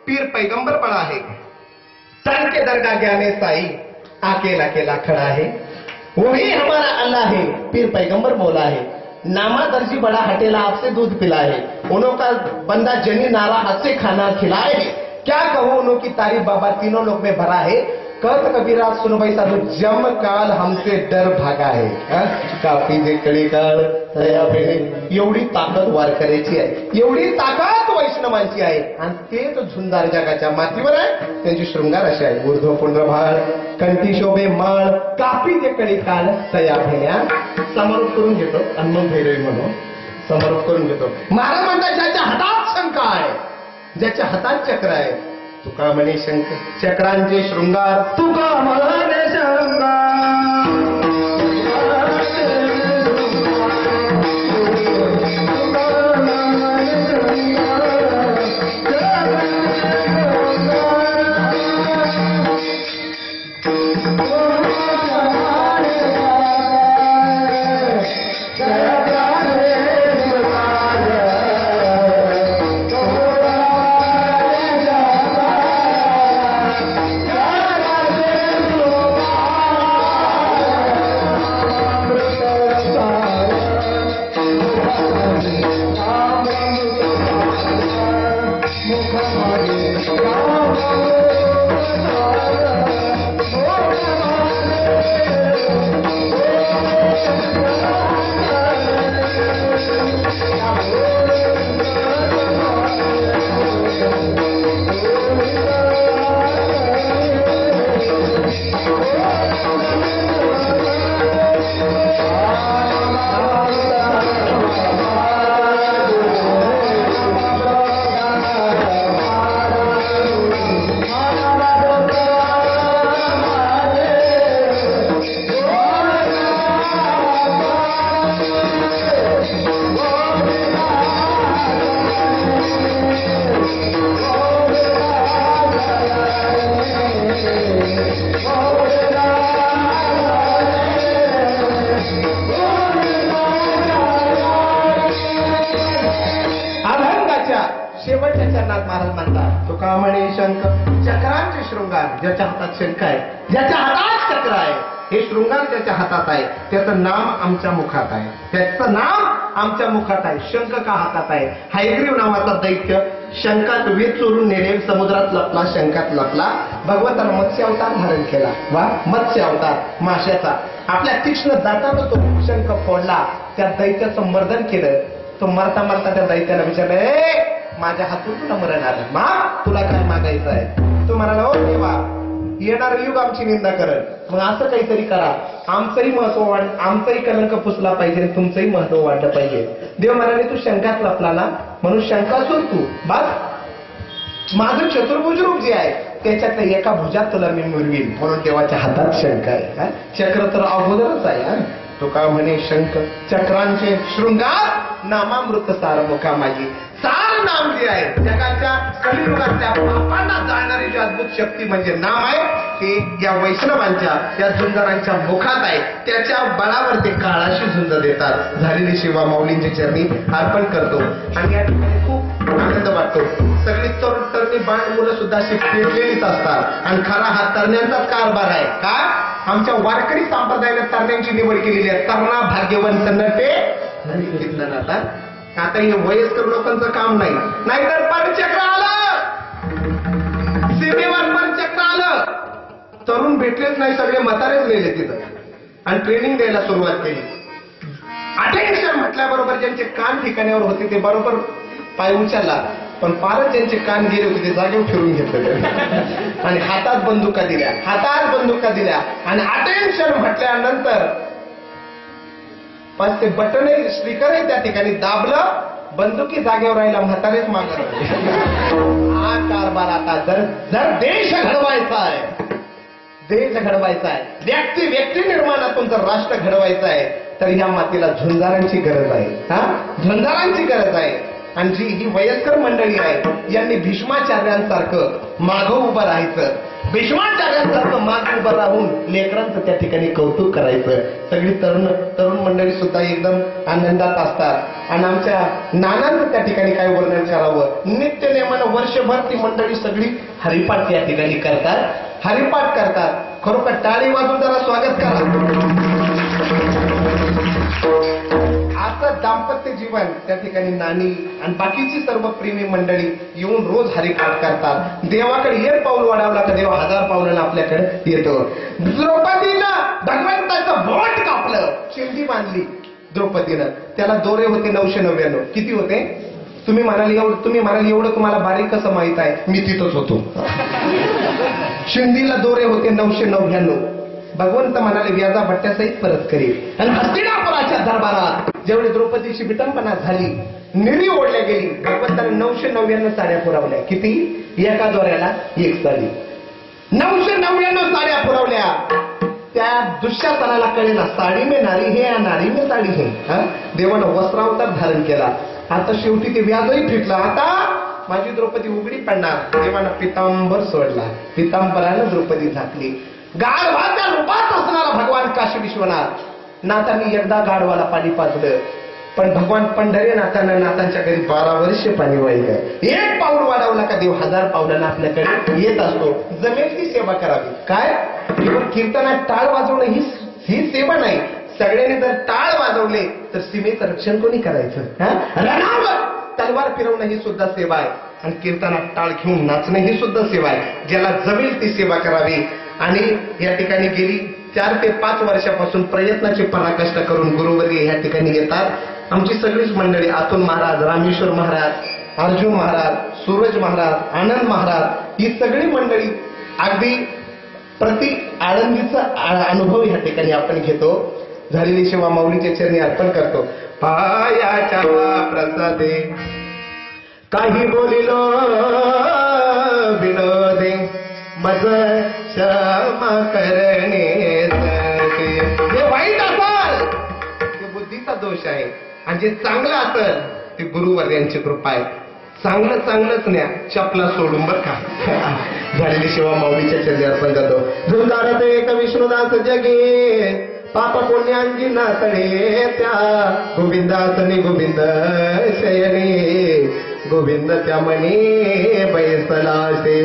पीर पैगंबर पड़ा है. चढ़ के दरगाह ज्ञाने साई अकेला अकेला खड़ा है. वही हमारा अल्लाह है. पीर पैगंबर बोला है. नामा दर्जी बड़ा हटेला आपसे दूध पिला है. उन्हों का बंदा जनी नारा हाथ से खाना खिलाए है. क्या कहूं उन्हों की तारीफ बाबा तीनों लोग में भरा है. कहत कबीरा सुनो भाई साधू जम काल हमसे डर भागा है. काफी जे कडी काळ एवढी ताकद वारकऱ्याची आहे. एवढी ताकद वैष्णवांची आहे. आणि तेच झुंजार जगाच्या मातीवर आहे. त्यांची शृंगार अशी आहे. ऊर्ध्व पुंड्र भाळ कंठी शोभे माळ काफी जे कडी काळ तया भेण्या. समारोप करून घेतो आणि मग भैरवी म्हणून समारोप करून घेतो. महाराज म्हणतात ज्याच्या हातात शंका आहे, ज्याच्या हातात चक्र आहे. तुका म्हणे चक्रांचे शृंगार. तुका म्हणे शृंगार. शेवटच्या चरणात महाराज म्हणतात तुका म्हणे शंख चक्रांचे शृंगार. ज्याच्या हातात शंख आहे, ज्याच्या हातात चक्र आहे, हे शृंगार ज्याच्या हातात आहे त्याचं नाम आमच्या मुखात आहे. त्याचं नाम आमच्या मुखात आहे. शंख का हातात आहे. हयग्रीव नावाचा दैत्य शंखात वेद चोरून नेले. समुद्रात लपला, शंखात लपला. भगवंतानं मत्स्य अवतार धारण केला. वा मत्स्य अवतार माशाचा. आपल्या तीक्ष्ण दातानं तो शंख फोडला. त्या दैत्याचं मर्दन केलं. तो मरता मरता त्या दैत्याला विचारलं माझ्या हातून तुला मरण आलं. माग तुला काय मागायचं आहे. तो म्हणाला ओ देवा येणारं युग आमची निंदा करत. मग असं काहीतरी करा, आमचंही महत्व आमचंही कलंक पुसला पाहिजे, तुमचंही महत्व वाढलं पाहिजे. देव म्हणाले तू शंकात लपला ना, म्हणून शंका सोड तू. बस माझं चतुर्भुज रूप जे आहे त्याच्यातल्या एका भुजात तुला मी मिळवीन, म्हणून देवाच्या हातात शंख आहे. चक्र तर अगोदरच आहे. तो का म्हणे शंख चक्रांचे शृंगार नामामृत सार मुखा माझी. सार नाम जे आहे जगाच्या कलियुगातल्या पापांना जाणणारी जी अद्भुत शक्ती म्हणजे नाम आहे, ते या वैष्णवांच्या या झुंजारांच्या मुखात आहे. त्याच्या बळावर ते काळाशी झुंज देतात. झालेली सेवा माऊलींच्या चरणी अर्पण करतो. आणि या ठिकाणी खूप आनंद वाटतो. सगळी तरुणी बाण मुलं सुद्धा अशी पेरलेलीच असतात. आणि खरा हा तरण्यांचाच कारभार आहे. का आमच्या वारकरी संप्रदायाने तरण्यांची निवड केलेली आहे. तरणा भाग्यवंत नटे घेतलं ना. आता हे वयस्कर लोकांचं काम नाही, नाहीतर परचक्र आलं, सीमेवर परचक्र आलं, तरुण भेटलेच नाही, सगळे म्हातारेच गेले तिथं. आणि ट्रेनिंग द्यायला सुरुवात केली. अटेन्शन म्हटल्याबरोबर ज्यांचे कान ठिकाण्यावर होते ते बरोबर पाय उचलला, पण फारच ज्यांचे कान गेले होते ते जागेवर फिरून घेतले. आणि हातात बंदुका दिल्या. आणि अटेन्शन म्हटल्यानंतर पण ते बटन स्पीकर आहे त्या ठिकाणी दाबलं, बंदुकी जागेवर राहिला, म्हातारेच मागत. हा कारभार आता जर देश घडवायचा आहे, व्यक्ती निर्माणातून जर राष्ट्र घडवायचं आहे, तर ह्या मातीला झुंजारांची गरज आहे. झुंजारांची गरज आहे. आणि जी ही वयस्कर मंडळी आहे यांनी भीष्माचार्यांसारखं मागं उभं राहायचं. भीष्माचार्यांसारखं माग उभं राहून लेकरांचं त्या ठिकाणी कौतुक करायचं. सगळी तरुण मंडळी सुद्धा एकदम आनंदात असतात. आणि आमच्या नानांचं त्या ठिकाणी काय वर्णन करावं. नित्य नेमानं वर्षभर ती मंडळी सगळी हरिपाठ त्या ठिकाणी करतात. खरोखर टाळी वाजून जरा स्वागत करा. असं दाम्पत्य जीवन त्या ठिकाणी नानी आणि बाकीची सर्व प्रेमी मंडळी येऊन रोज हरिपाठ करतात. देवाकडे एक पाऊल वाढवला का देव 1000 पावलांना आपल्याकडे येतो. द्रौपदीनं भगवंताचं बोट कापलं, चिंधी बांधली द्रौपदीनं. त्याला दोरे होते 999. किती होते तुम्ही म्हणाल एवढं तुम्हाला बारीक कसं माहित आहे, मी तिथंच होतो. शिंदीला दोरे होते 999. भगवंत म्हणाले व्याजा भट्ट्यासहित परत करेल. आणि हस्तिनापुराच्या दरबारात जेवढी द्रौपदीची विटंबना झाली, निरी ओढल्या गेली, भगवंताने 999 साड्या पुरवल्या. किती? एका दोऱ्याला 1 साडी. 999 साड्या पुरवल्या. त्या दुःशासनाला कळेना साडी में नारी हे या नारी में साडी हे. देवानं वस्त्रावतार धारण केला. आता शेवटी ते व्याजही फिटलं. आता माझी द्रौपदी उघडी पडणार. देवानं पितांबर सोडला. पितांबरानं द्रौपदी झाकली. गाढवाच्या रूपात असणारा भगवान काशी विश्वनाथ नाथांनी एकदा गाढवाला पाणी पाजलं, पण भगवान पंढरीनाथांना नाथांच्या घरी 12 वर्ष पाणी वाहिलं. एक पाऊल वाढवला का देव 1000 पावलांना आपल्याकडे येत असतो. जमेल ती सेवा करावी. काय केवळ कीर्तनात टाळ वाजवणं ही सेवा नाही. सगळ्यांनी जर टाळ वाजवले तर सीमेचं रक्षण कोणी करायचं? रणावर तलवार फिरवणं ही सुद्धा सेवा आहे. आणि कीर्तनात टाळ घेऊन नाचणं ही सुद्धा सेवा आहे. ज्याला जमेल ती सेवा करावी. आणि या ठिकाणी गेली 4 ते 5 वर्षापासून प्रयत्नाची पराकाष्ठा करून गुरुवर्य या ठिकाणी येतात. आमची सगळीच मंडळी, अतुल महाराज, रामेश्वर महाराज, अर्जुन महाराज, सूरज महाराज, आनंद महाराज, ही सगळी मंडळी अगदी प्रति आळंदीचा अनुभव या ठिकाणी आपण घेतो. झालेली सेवा माऊलीच्या चरणी अर्पण करतो. पायाच्या प्रसादे काही बोलिलो विनोदे मज क्षमा करणे. जे वाईट असेल ते बुद्धीचा दोष आहे, आणि जे चांगलं असेल ते गुरुवर्यांची कृपा आहे. चांगलंच न्या, चपला सोडून बर का. झालेली सेवा माऊलीच्या चरणी अर्पण करतो. झुंजारत एक विष्णुदास जगे पाप पुण्यांची नातडे त्या गोविंदासनी गोविंद शयने गोविंद त्या म्हणे बैसलासे.